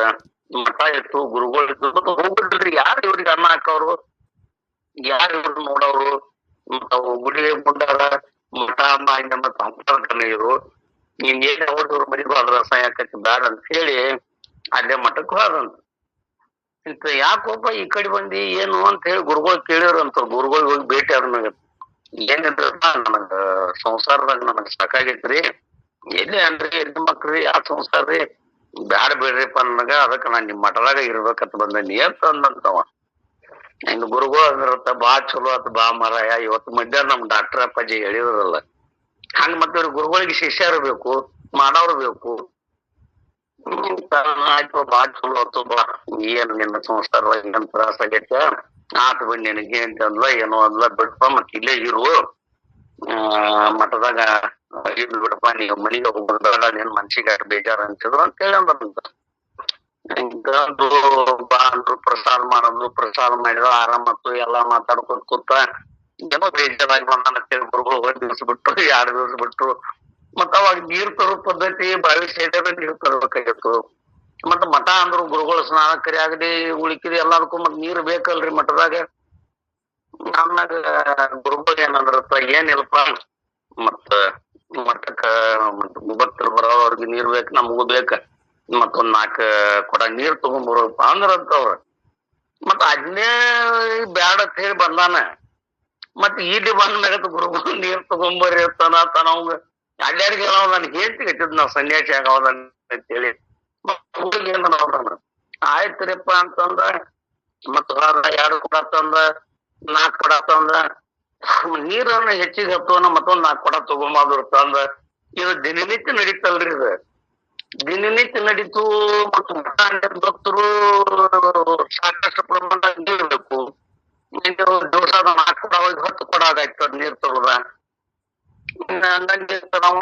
Speaker 4: ಮಠ ಇತ್ತು ಗುರುಗಳು ಇತ್ತು ಹೋಗ್ಬಿಟ್ರಿ ಯಾರು ಇವ್ರಿಗೆ ಅನ್ನ ಹಾಕವ್ರು ಯಾರು ಇವ್ರು ನೋಡವ್ರು ಮತ್ತ ಗುಡಿ ಮುಂಡಾರ ಮಠ ಮತ್ತ ಹಂಪರ್ಕನ ಇರು ನೀನ್ ಏನ್ ಅವ್ರವ್ರ ಮರಿಗೂ ಅದ್ರ ರಸಾಯ ಹಾಕಿ ಬ್ಯಾಡ ಅಂತ ಹೇಳಿ ಅಲ್ಲೇ ಮಠಕ್ಕೆ ಹೋದಂತ ಇಂತ ಯಾಕೋಪ ಈ ಕಡೆ ಬಂದಿ ಏನು ಅಂತ ಹೇಳಿ ಗುರುಗಳು ಕೇಳಿರಂತ ಗುರುಗಳಿಗೆ ಹೋಗಿ ಭೇಟಿ ಆದ ನನಗ ಏನಿದ್ರ ನನಗ ಸಂಸಾರದಾಗ ನನಗ್ ಸಾಕಾಗೈತ್ರಿ ಎಲ್ಲಿ ಅನ್ರಿ ಎಲ್ಲಿ ಮಕ್ಳ್ರಿ ಯಾವ ಸಂಸಾರ ರೀ ಬ್ಯಾಡ ಬಿಡ್ರಿಪ್ಪ ನನಗ ಅದಕ್ಕ ನಾನ್ ನಿಮ್ ಮಠದಾಗ ಇರ್ಬೇಕಂತ ಬಂದನಿ ಅಂತ ಅಂದಂತವ ಹಿಂಗ ಗುರುಗಳು ಅಂದಿರತ್ತ ಬಾ ಚಲೋ ಆತ್ ಬಾ ಮಾರಾಯ ಇವತ್ತು ಮಧ್ಯಾಹ್ನ ನಮ್ ಡಾಕ್ಟರ್ ಅಪ್ಪಾಜಿ ಹೇಳಿದ್ರಲ್ಲ ಹಂಗ ಮತ್ತೆ ಗುರುಗಳಿಗೆ ಶಿಷ್ಯರು ಬೇಕು ಮಾಡೋರು ಬೇಕು ಆಯ್ತು ಬಾ ಚಲೋ ಆತು ಬಾ ಏನ್ ನಿನ್ನ ಸಂಸಾರ ಏನ್ ತ್ರಾಸ ಆಗೈತ ಆತ ಬನ್ನಿ ನಿನಗೆ ಅಂತಂದ್ಲ ಏನೋ ಅಂದ್ಲ ಬಿಡಪ್ಪ ಮತ್ ಇಲ್ಲೇ ಇರು ಮಠದಾಗ ಇರ್ಲಿ ಬಿಡಪ್ಪ ನೀವು ಮನಿಗೆ ಹೋಗ್ಬೇಡ ನೀನ್ ಮನ್ಸಿಗೆ ಬೇಜಾರ ಅಂತಿದ್ರು ಅಂತ ಹೇಳಿ ಅಂದ್ರಂತ ಹಿಂಗಂದು ಬಾ ಅಂದ್ರು ಪ್ರಸಾದ ಮಾಡೋದು ಪ್ರಸಾದ ಮಾಡಿದ್ರು ಆರಾಮತ್ತು ಎಲ್ಲಾ ಮಾತಾಡ್ಕೊತ ಕೂತ ಏನೋ ಬೇಜಾರಾಗಿ ಬಂದಾನಂತೇಳಿ ಗುರುಗಳು 1 ದಿವಸ ಬಿಟ್ರು 2 ದಿವಸ ಬಿಟ್ರು ಮತ್ತ ಅವಾಗ ನೀರ್ ತರೋ ಪದ್ಧತಿ ಬಾವಿ ಸೈಡಾಗ ನೀರ್ ತರ್ಬೇಕಾಗಿತ್ತು ಮತ್ತ ಮಠ ಅಂದ್ರು ಗುರುಗಳು ಸ್ನಾನಕರಿ ಆಗಲಿ ಉಳಿಕಿರಿ ಎಲ್ಲದಕ್ಕೂ ಮತ್ ನೀರ್ ಬೇಕಲ್ರಿ ಮಠದಾಗ ಆಮ್ಯಾಗ ಗುರುಗಳು ಏನಂದ್ರಪ್ಪ ಏನಿಲ್ಲಪ್ಪ ಮತ್ತ ಮಠಕ್ಕ ಭಕ್ತರು ಬರೋವ್ರಿಗೆ ನೀರ್ ಬೇಕ ನಮಗೂ ಬೇಕ ಮತ್ತೊಂದ್ 4 ಕೊಡ ನೀರ್ ತಗೊಂಡ್ಬರಪ್ಪ ಅಂದ್ರಂತವ್ರ ಮತ್ತ ಅದ್ನೇ ಬ್ಯಾಡ ಅಂತ ಹೇಳಿ ಬಂದಾನ ಮತ್ ಇಲ್ಲಿ ಬಂದ್ಮ್ಯಾಗತ್ ಗುರುಗಳು ನೀರ್ ತಗೊಂಬರ್ರಿ ತಾನ ಅವಂಗ ಅಡ್ಯಾರಿಗೆ ನನ್ಗೆ ಹೇಳ್ತಿ ಕಟ್ಟಿದ್ ನಾವ್ ಸನ್ಯಾಸಿ ಆಗವಲ್ಲ ಅಂತೇಳಿ ಏನ ಆಯ್ತ್ರಿಪ್ಪ ಅಂತಂದ ಮತ್ 2 ಕೊಡ ತಂದ 4 ಕೊಡ ತಂದ ನೀರನ್ನ ಹೆಚ್ಚಿಗೆ ಹತ್ತವನ ಮತ್ತೊಂದ್ 4 ಕೊಡ ತಗೊಂಬಾದ್ರು ತಂದ ಇದು ದಿನನಿತ್ಯ ನಡೀತಲ್ರಿ ಇದು ದಿನನಿತ್ಯ ನಡೀತು ಮತ್ತು ಭಕ್ತರು ಸಾಕಷ್ಟು ಪ್ರಮಾಣದಾಗ ನೀರ್ಬೇಕು ದಿವಸದ 4 ಕೊಡ 10 ಕೊಡ ಆಗಾಯ್ತು ನೀರ್ ತಗೋದ ಹಂಗಂಗಿರ್ತಾವ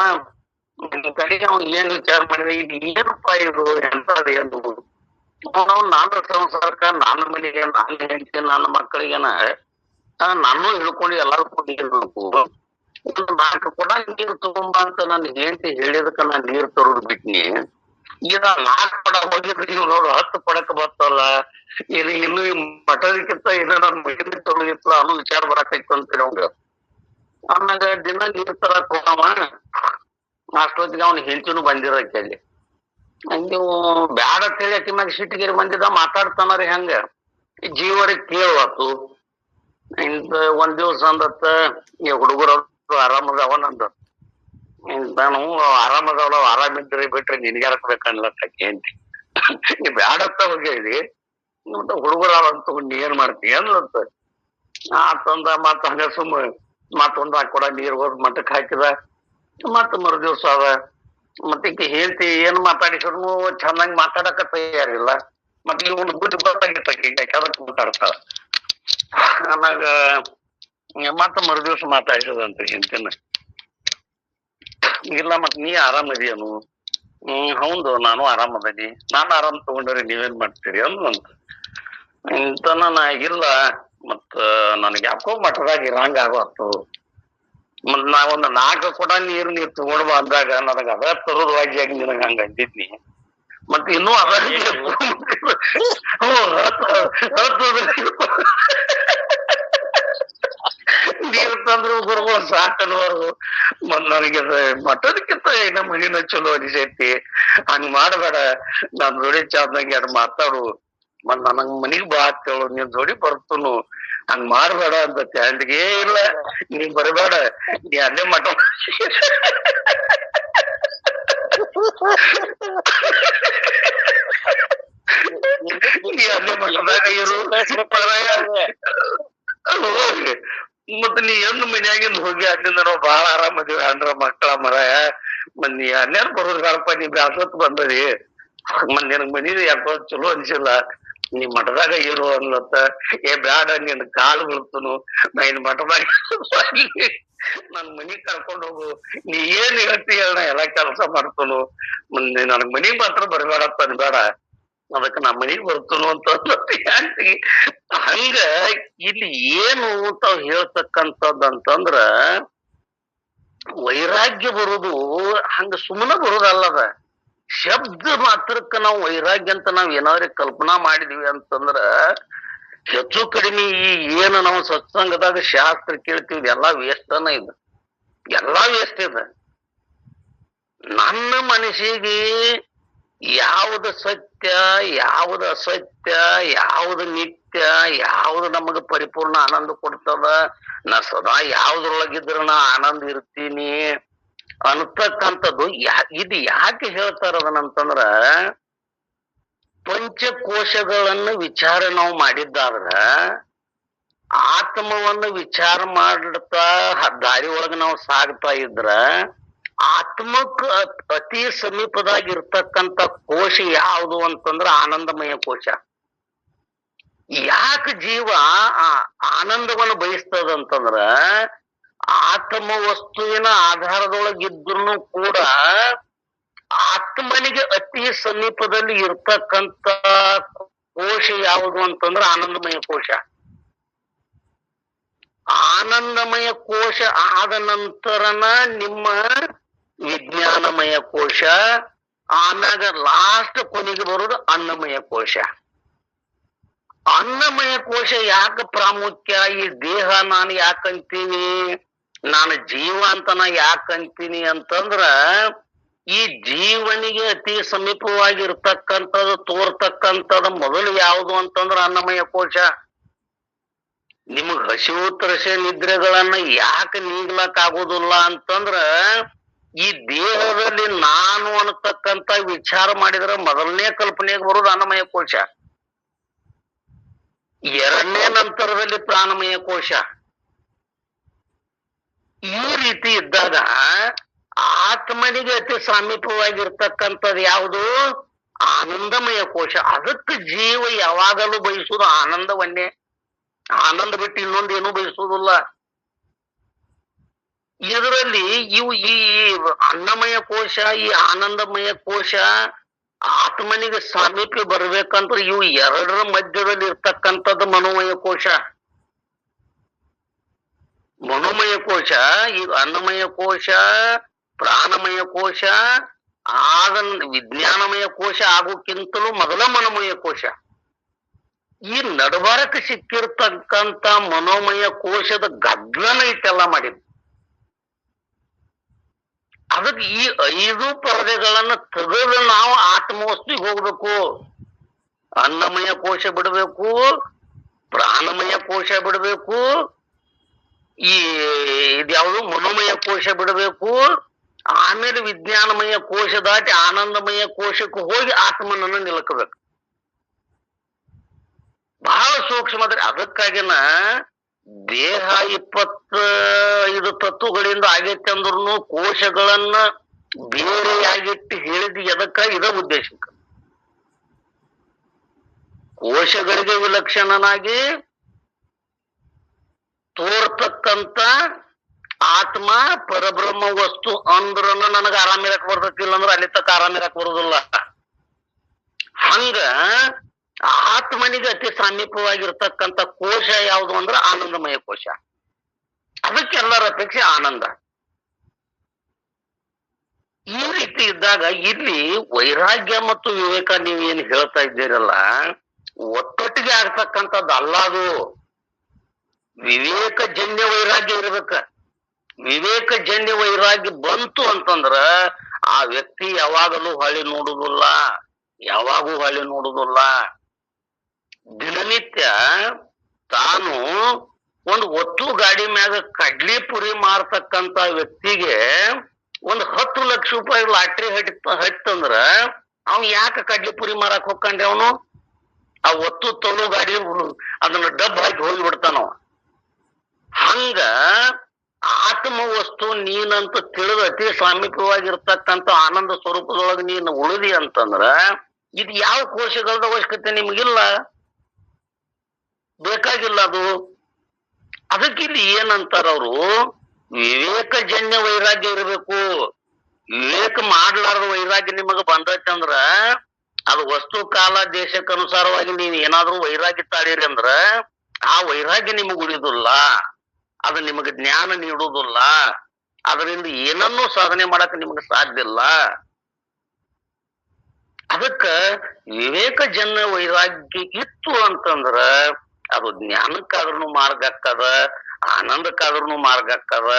Speaker 4: ಕಡೆಗೆ ಅವ್ನು ಏನ್ ವಿಚಾರ ಮಾಡಿದ, ಇದು ಏನಪ್ಪ ಇದು ಎಂತದೇನು ನಾವು ನನ್ನ ಸಂಸಾರಕ್ಕ ನನ್ನ ಮನೆಗೆ ನಾನು ಹೆಂಡತಿ ನನ್ನ ಮಕ್ಕಳಿಗೆನ ನಾನು ಹಿಡ್ಕೊಂಡು ಎಲ್ಲಾರು ಕುಡಿಬೇಕು. ಒಂದು 4 ಕೊಡ ನೀರು ತಗೊಂಬ ಅಂತ ನನ್ ಹೆಂಡತಿ ಹೇಳಿದಕ್ಕ ನಾನ್ ನೀರ್ ತರೋದು ಬಿಟ್ನಿ. ಈಗ 4 ಕೊಡ ಹೋಗಿದ್ರೆ ನೀವು ನೋಡು 10 ಕೊಡಕ್ ಬರ್ತಲ್ಲ, ಇದು ಇನ್ನು ಮಠದಕ್ಕಿಂತ ಇನ್ನ ನನ್ ಮಗಿನ ತೊಳಗಿತ್ತು ಅನ್ನೋ ವಿಚಾರ ಬರಾಕೈತು ಅಂತೇಳಿ ಅವಂಗ. ಆಮ್ಯಾಗ ದಿನ ನೀರ್ ತರಕ್ ಹೋಗವ, ಅಷ್ಟೊತ್ತಿಗೆ ಅವ್ನ ಹೆಂಡತಿನೂ ಬಂದಿರಕ್ಕೆ ಅಲ್ಲಿ. ನೀವು ಬ್ಯಾಡ ಅಂತೇಳಿ ಅಕ್ಕಿ ಮ್ಯಾಗ ಸಿಟ್ಟಿಗೆರಿ ಬಂದಿದ್ದ ಮಾತಾಡ್ತಾನ ಹೆಂಗ ಜೀವರಿಗೆ ಕೇಳುವತ್ತು. ಇಂತ ಒಂದ್ ದಿವ್ಸ ಅಂದತ್ತ ಈ ಹುಡುಗರು ಆರಾಮದವ ನಂದ, ನಾನು ಆರಾಮದವಲ್ಲ, ಆರಾಮಿದ್ರಿ ಬಿಟ್ರಿ ನಿನ್ಗ್ಯಾರಕ್ ಬೇಕನ್ಲತ್ತಕ್ಕೆ ಅಂತಿ. ನೀ ಬ್ಯಾಡತ್ತ ಹೋಗಿ ಮತ್ತೆ ಹುಡುಗರ ತಗೊಂಡ್ ನೀ ಏನ್ ಮಾಡ್ತೀಯ ಅನ್ಲತ್ತ. ಆತಂದ ಮತ್ತ ಹಂಗ ಸುಮ್ಮ ಮತ್ತೊಂದ್ ಕೂಡ ನೀರ್ ಹೋದ್ ಮಟ್ಟಕ್ ಹಾಕಿದ. ಮತ್ತ ಮರು ದಿವ್ಸ ಅದ ಮತ್ತೆ ಹೇಳ್ತಿ ಏನ್ ಮಾತಾಡಿಸ್ರು ಚೆನ್ನಾಗಿ ಮಾತಾಡಕ ತಯಾರಿಲ್ಲ. ಮತ್ತೆ ಇವನು ಬುದ್ಧಿ ಗೊತ್ತಾಗಿತ್ತಕ್ಕೆ ಈಗ ಅದಕ್ಕೆ ಮಾತಾಡ್ತಾಳ. ಆಮ್ಯಾಗ ಮತ್ತ ಮರು ದಿವ್ಸ ಮಾತಾಡ್ಸದಂತ ಹೆಂಡತಿನ, ಇಲ್ಲ ಮತ್ ನೀ ಆರಾಮದಿಯನು? ಹೌದು ನಾನು ಆರಾಮದೀನಿ, ನಾನು ಆರಾಮ್ ತಗೊಂಡ್ರಿ ನೀವೇನ್ ಮಾಡ್ತೀರಿ ಅಂದಂತ. ಇಂತನ ನಾ ಇಲ್ಲ ಮತ್ತ ನನ್ಗೆ ಯಾಕೋ ಮಠದಾಗ ಇರಂಗ ಆಗತ್ತು. ಮತ್ ನಾವೊಂದ್ 4 ಕೊಡ ನೀರು ನೀವ್ ತಗೊಂಡ್ಬ ಅಂದಾಗ ನನಗ ಅದ ತರೋದ್ವಾಗಿಯಾಗಿ ನಿನಗ ಹಂಗ ಅಂದಿದ್ನಿ. ಮತ್ ಇನ್ನೂ ಅದ ನೀರು ತಂದ್ರು ಗುರುಗಳು ಸಾಕನ್ವರು. ಮತ್ ನನಗೆ ಮಠದಕ್ಕಿಂತ ಏನ ಮನಿನ ಚಲೋ ಅನಿಸೈತಿ, ಹಂಗ ಮಾಡಬೇಡ, ನಾನ್ ಜೋಡಿ ಚಾದ್ನಾಗ ಯಾರು ಮಾತಾಡು, ಮತ್ ನನಗ್ ಮನಿಗ್ ಬಾ ಅಂತೇಳು, ನೀನ್ ಜೋಡಿ ಬರ್ತನು, ಹಂಗ ಮಾಡ್ಬೇಡ ಅಂತ ಕ್ಯಾಂಡಿಗೆ. ಇಲ್ಲ ನೀ ಬರಬೇಡ, ನೀ ಅಲ್ಲೇ ಮಠ ನೀ ಅಲ್ಲೇ ಮಠದಾಗ ಇರು, ಮತ್ ನೀ ಎಂದ್ ಮನ್ಯಾಗಿಂದ ಹೋಗಿ ಅಲ್ಲಿಂದ ನಾವು ಬಾಳ ಆರಾಮದಿವಿ ಅಂದ್ರ ಮಕ್ಕಳ ಮರಾಯ, ಮತ್ ನೀ ಅನ್ಯಾರು ಬರೋದ್ ಬೇಡಪ್ಪ, ನೀ ಬ್ಯಾಸತ್ ಬಂದದಿ, ಮತ್ ನಿನಗ್ ಮನಿ ಯಾಕೋ ಚಲೋ ಅನ್ಸಿಲ್ಲ, ನೀ ಮಠದಾಗ ಇರು ಅನ್ಲತ್ತ. ಏ ಬ್ಯಾಡ, ನಿನ್ ಕಾಲು ಬೀಳ್ತನು, ನಾ ಇನ್ ಮಠದಾಗ ನನ್ ಮನಿಗ್ ಕರ್ಕೊಂಡ್ ಹೋಗು, ನೀ ಏನ್ ಹೇಳ್ತಿ ಹೇಳ, ನಾ ಎಲ್ಲಾ ಕೆಲಸ ಮಾಡ್ತನು, ನನಗ್ ಮನಿಗ್ ಮಾತ್ರ ಬರಬೇಡಪ್ಪ ಅನ್ಬೇಡ, ಅದಕ್ಕ ನಾ ಮನಿಗ್ ಬರ್ತನು ಅಂತ ಹೇಳ್ತಿ. ಹಂಗ ಇಲ್ಲಿ ಏನು ತಾವ್ ಹೇಳ್ತಕ್ಕಂಥದ್ದಂತಂದ್ರ ವೈರಾಗ್ಯ ಬರುದು ಹಂಗ ಸುಮ್ಮನೆ ಬರುದಲ್ಲದ. ಶಬ್ದ ಮಾತ್ರಕ್ಕ ನಾವು ವೈರಾಗ್ಯ ಅಂತ ನಾವ್ ಏನಾದ್ರು ಕಲ್ಪನಾ ಮಾಡಿದ್ವಿ ಅಂತಂದ್ರ ಹೆಚ್ಚು ಕಡಿಮೆ ಈ ಏನು ನಾವು ಸತ್ಸಂಗದಾಗ ಶಾಸ್ತ್ರ ಕೇಳ್ತೀವಿ ಎಲ್ಲಾ ವೇಸ್ಟನ ಇದು, ಎಲ್ಲಾ ವೇಸ್ಟ್ ಇದೆ. ನನ್ನ ಮನಸ್ಸಿಗೆ ಯಾವ್ದು ಸತ್ಯ, ಯಾವ್ದು ಅಸತ್ಯ, ಯಾವ್ದು ನಿತ್ಯ, ಯಾವ್ದು ನಮಗ ಪರಿಪೂರ್ಣ ಆನಂದ ಕೊಡ್ತದ, ನಾ ಸದಾ ಯಾವ್ದ್ರೊಳಗಿದ್ರ ನಾ ಆನಂದ ಇರ್ತೀನಿ ಅನ್ನತಕ್ಕಂಥದ್ದು ಇದು ಯಾಕೆ ಹೇಳ್ತಾರ ಅದನ್ನಂತಂದ್ರ, ಪಂಚಕೋಶಗಳನ್ನು ವಿಚಾರ ನಾವು ಮಾಡಿದ್ದಾದ್ರ ಆತ್ಮವನ್ನು ವಿಚಾರ ಮಾಡ್ತಾ ದಾರಿ ಒಳಗ ನಾವು ಸಾಗ್ತಾ ಇದ್ರ ಆತ್ಮಕ್ ಅತಿ ಸಮೀಪದಾಗಿರ್ತಕ್ಕಂಥ ಕೋಶ ಯಾವುದು ಅಂತಂದ್ರ ಆನಂದಮಯ ಕೋಶ. ಯಾಕೆ ಜೀವ ಆನಂದವನ್ನು ಬಯಸ್ತದಂತಂದ್ರ ಆತ್ಮ ವಸ್ತುವಿನ ಆಧಾರದೊಳಗಿದ್ರು ಕೂಡ ಆತ್ಮನಿಗೆ ಅತಿ ಸಮೀಪದಲ್ಲಿ ಇರ್ತಕ್ಕಂಥ ಕೋಶ ಯಾವುದು ಅಂತಂದ್ರ ಆನಂದಮಯ ಕೋಶ. ಆನಂದಮಯ ಕೋಶ ಆದ ನಂತರನ ನಿಮ್ಮ ವಿಜ್ಞಾನಮಯ ಕೋಶ, ಆಮ್ಯಾಗ ಲಾಸ್ಟ್ ಕೊನೆಗೆ ಬರೋದು ಅನ್ನಮಯ ಕೋಶ. ಅನ್ನಮಯ ಕೋಶ ಯಾಕೆ ಪ್ರಾಮುಖ್ಯ? ಈ ದೇಹ ನಾನು ಯಾಕಂತೀನಿ, ನಾನು ಜೀವ ಅಂತ ನಾ ಯಾಕಂತೀನಿ ಅಂತಂದ್ರ ಈ ಜೀವನಿಗೆ ಅತಿ ಸಮೀಪವಾಗಿರ್ತಕ್ಕಂಥದ್ದು ತೋರ್ತಕ್ಕಂಥದ್ದು ಮೊದಲು ಯಾವುದು ಅಂತಂದ್ರ ಅನ್ನಮಯ ಕೋಶ. ನಿಮಗ್ ಹಸಿವು ತರಸೆ ನಿದ್ರೆಗಳನ್ನ ಯಾಕೆ ನೀಗ್ಲಕ್ ಆಗೋದಿಲ್ಲ ಅಂತಂದ್ರ ಈ ದೇಹದಲ್ಲಿ ನಾನು ಅನ್ನತಕ್ಕಂತ ವಿಚಾರ ಮಾಡಿದ್ರೆ ಮೊದಲನೇ ಕಲ್ಪನೆಗೆ ಬರೋದು ಅನ್ನಮಯ ಕೋಶ, ಎರಡನೇ ನಂತರದಲ್ಲಿ ಪ್ರಾಣಮಯ ಕೋಶ. ಈ ರೀತಿ ಇದ್ದಾಗ ಆತ್ಮನಿಗೆ ಅತಿ ಸಮೀಪವಾಗಿರ್ತಕ್ಕಂಥದ್ದು ಯಾವುದು? ಆನಂದಮಯ ಕೋಶ. ಅದಕ್ಕೆ ಜೀವ ಯಾವಾಗಲೂ ಬಯಸುವುದು ಆನಂದವನ್ನೇ. ಆನಂದ ಬಿಟ್ಟು ಇನ್ನೊಂದು ಏನೂ ಬಯಸುವುದಿಲ್ಲ. ಇದರಲ್ಲಿ ಇವು ಈ ಅನ್ನಮಯ ಕೋಶ, ಈ ಆನಂದಮಯ ಕೋಶ ಆತ್ಮನಿಗೆ ಸಾಮೀಪ್ಯ ಬರ್ಬೇಕಂದ್ರೆ ಇವು ಎರಡರ ಮಧ್ಯದಲ್ಲಿ ಇರ್ತಕ್ಕಂಥದ್ದು ಮನೋಮಯ ಕೋಶ. ಮನೋಮಯ ಕೋಶ, ಈ ಅನ್ನಮಯ ಕೋಶ, ಪ್ರಾಣಮಯ ಕೋಶ, ಆದ ವಿಜ್ಞಾನಮಯ ಕೋಶ ಆಗೋಕ್ಕಿಂತಲೂ ಮೊದಲ ಮನೋಮಯ ಕೋಶ. ಈ ನಡಬಾರಕ ಸಿಕ್ಕಿರ್ತಕ್ಕಂಥ ಮನೋಮಯ ಕೋಶದ ಗದ್ದಲನ ಇಟ್ಟೆಲ್ಲ ಮಾಡಿದ್ರು. ಅದಕ್ಕೆ ಈ 5 ಪರದೆಗಳನ್ನ ತೆಗೆದು ನಾವು ಆತ್ಮವಸ್ತುವಿಗೆ ಹೋಗ್ಬೇಕು. ಅನ್ನಮಯ ಕೋಶ ಬಿಡಬೇಕು, ಪ್ರಾಣಮಯ ಕೋಶ ಬಿಡಬೇಕು, ಇದ್ಯಾವುದು ಮನೋಮಯ ಕೋಶ ಬಿಡಬೇಕು, ಆಮೇಲೆ ವಿಜ್ಞಾನಮಯ ಕೋಶ ದಾಟಿ ಆನಂದಮಯ ಕೋಶಕ್ಕೆ ಹೋಗಿ ಆತ್ಮನನ್ನ ನಿಲಕಬೇಕು. ಬಹಳ ಸೂಕ್ಷ್ಮ. ಅದಕ್ಕಾಗಿನ ದೇಹ 25 ತತ್ವಗಳಿಂದ ಆಗೈತೆ ಅಂದ್ರೂ ಕೋಶಗಳನ್ನ ಬೇರೆಯಾಗಿಟ್ಟು ಹೇಳಿದ ಎದಕ್ಕ ಇದ ಉದ್ದೇಶಕ್ಕ. ಕೋಶಗಳಿಗೆ ವಿಲಕ್ಷಣನಾಗಿ ತೋರ್ತಕ್ಕಂತ ಆತ್ಮ ಪರಬ್ರಹ್ಮ ವಸ್ತು ಅಂದ್ರನ ನನಗ ಆರಾಮಿರಕ್ ಬರ್ತೈತಿಲ್ಲ ಅಂದ್ರೆ ಅಲ್ಲಿ ತಕ್ಕ ಆರಾಮಿರಕ್ ಬರುದಿಲ್ಲ. ಹಂಗ ಆತ್ಮನಿಗೆ ಅತಿ ಸಮೀಪವಾಗಿರ್ತಕ್ಕಂಥ ಕೋಶ ಯಾವುದು ಅಂದ್ರೆ ಆನಂದಮಯ ಕೋಶ. ಅದಕ್ಕೆಲ್ಲರ ಅಪೇಕ್ಷೆ ಆನಂದ. ಈ ರೀತಿ ಇದ್ದಾಗ ಇಲ್ಲಿ ವೈರಾಗ್ಯ ಮತ್ತು ವಿವೇಕ ನೀವೇನು ಹೇಳ್ತಾ ಇದ್ದೀರಲ್ಲ, ಒಟ್ಟೊಟ್ಟಿಗೆ ಆಗ್ತಕ್ಕಂಥದ್ದು ಅಲ್ಲ. ಅದು ವಿವೇಕಜನ್ಯ ವೈರಾಗ್ಯ ಇರ್ಬೇಕ. ವಿವೇಕಜನ್ಯ ವೈರಾಗ್ಯ ಬಂತು ಅಂತಂದ್ರ ಆ ವ್ಯಕ್ತಿ ಯಾವಾಗಲೂ ಹೊಳಿ ನೋಡುದಿಲ್ಲ, ಯಾವಾಗೂ ಹೊಳಿ ನೋಡುದಿಲ್ಲ. ದಿನನಿತ್ಯ ತಾನು ಒಂದು ಒತ್ತು ಗಾಡಿ ಮ್ಯಾಗ ಕಡ್ಲಿ ಪುರಿ ಮಾರ್ತಕ್ಕಂತ ವ್ಯಕ್ತಿಗೆ 10 ಲಕ್ಷ ರೂಪಾಯಿ ಲಾಟ್ರಿ ಹತ್ತಂದ್ರ ಅವ್ನು ಯಾಕೆ ಕಡ್ಲಿ ಪುರಿ ಮಾರಕ್ ಹೋಗ್ಕಂಡ್ರಿ? ಅವನು ಆ ಒತ್ತು ತೊಳು ಗಾಡಿ ಅದನ್ನ ಡಬ್ ಹಾಕಿ ಹೋಗಿಬಿಡ್ತಾನವ. ಹಂಗ ಆತ್ಮ ವಸ್ತು ನೀನಂತ ತಿಳಿದ ಅತಿ ಸಾಮೀಪ್ಯವಾಗಿರ್ತಕ್ಕಂಥ ಆನಂದ ಸ್ವರೂಪದೊಳಗೆ ನೀನು ಉಳಿದಿ ಅಂತಂದ್ರ ಇದು ಯಾವ ಕೋಶಗಳದ ಅವಶ್ಯಕತೆ ನಿಮಗಿಲ್ಲ, ಬೇಕಾಗಿಲ್ಲ ಅದು. ಅದಕ್ಕಿಲ್ಲಿ ಏನಂತಾರ ಅವರು, ವಿವೇಕಜನ್ಯ ವೈರಾಗ್ಯ ಇರಬೇಕು. ವಿವೇಕ ಮಾಡ್ಲಾರ್ದ ವೈರಾಗ್ಯ ನಿಮಗ ಬಂದೈತಂದ್ರ ಅದು ವಸ್ತು ಕಾಲ ದೇಶಕ್ಕನುಸಾರವಾಗಿ ನೀವು ಏನಾದ್ರೂ ವೈರಾಗ್ಯ ತಾಳಿರಿ ಅಂದ್ರ ಆ ವೈರಾಗ್ಯ ನಿಮಗ್ ಉಳಿದುಲ್ಲ, ಅದು ನಿಮಗೆ ಜ್ಞಾನ ನೀಡುವುದಿಲ್ಲ, ಅದರಿಂದ ಏನನ್ನೂ ಸಾಧನೆ ಮಾಡಕ್ ನಿಮಗೆ ಸಾಧ್ಯ ಇಲ್ಲ. ಅದಕ್ಕ ವಿವೇಕಜನ್ಯ ವೈರಾಗ್ಯ ಇತ್ತು ಅಂತಂದ್ರ ಅದು ಜ್ಞಾನಕ್ಕಾದ್ರೂ ಮಾರ್ಗ ಆಗ್ತದ, ಆನಂದಕ್ಕಾದ್ರೂ ಮಾರ್ಗ ಆಗ್ತದ,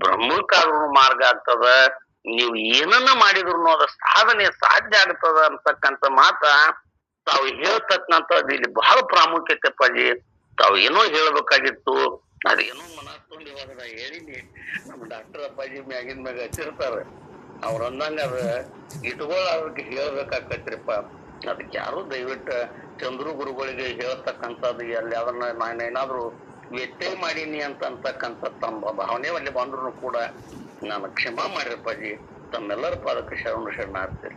Speaker 4: ಬ್ರಹ್ಮಕ್ಕಾದ್ರೂ ಮಾರ್ಗ ಆಗ್ತದ. ನೀವು ಏನನ್ನ ಮಾಡಿದ್ರು ಅದ ಸಾಧನೆ ಸಾಧ್ಯ ಆಗ್ತದ ಅಂತಕ್ಕಂಥ ಮಾತ ತಾವು ಹೇಳ್ತಕ್ಕಂಥದ್ದು ಇಲ್ಲಿ ಬಹಳ ಪ್ರಾಮುಖ್ಯತೆ ಅಪ್ಪಾಜಿ. ತಾವು ಏನೋ ಹೇಳ್ಬೇಕಾಗಿತ್ತು, ಅದೇನೋ ಮನಸ್ಸಲ್ಲಿ ಇವಾಗ ಹೇಳಿನಿ. ನಮ್ಮ ಡಾಕ್ಟರ್ ಅಪ್ಪಾಜಿ ಮ್ಯಾಗಿನ ಮ್ಯಾಗ ಹಚ್ಚಿರ್ತಾರ, ಅವ್ರ ಅಂದಂಗ ಅದ ಇಟ್ಕೊಳ್ಳೋದಕ್ಕೆ ಹೇಳ್ಬೇಕಾಕತ್ರಿಪ್ಪ. ಅದಕ್ಕೆ ಯಾರು ದಯವಿಟ್ಟು ಚಂದ್ರು ಗುರುಗಳಿಗೆ ಹೇಳ್ತಕ್ಕಂಥದ್ದು ಅಲ್ಲಿ ಅದನ್ನ ನಾನೇನಾದ್ರೂ ವ್ಯತ್ಯಯ ಮಾಡೀನಿ ಅಂತಕ್ಕಂಥ ತಮ್ಮ ಭಾವನೆ ಅಲ್ಲಿ ಬಂದ್ರು ಕೂಡ ನಾನು ಕ್ಷಮಾ ಮಾಡಿರಪ್ಪಾಜಿ. ತಮ್ಮೆಲ್ಲರ ಪಾದಕ್ಕೆ ಶರಣಾರ್ಥಿ.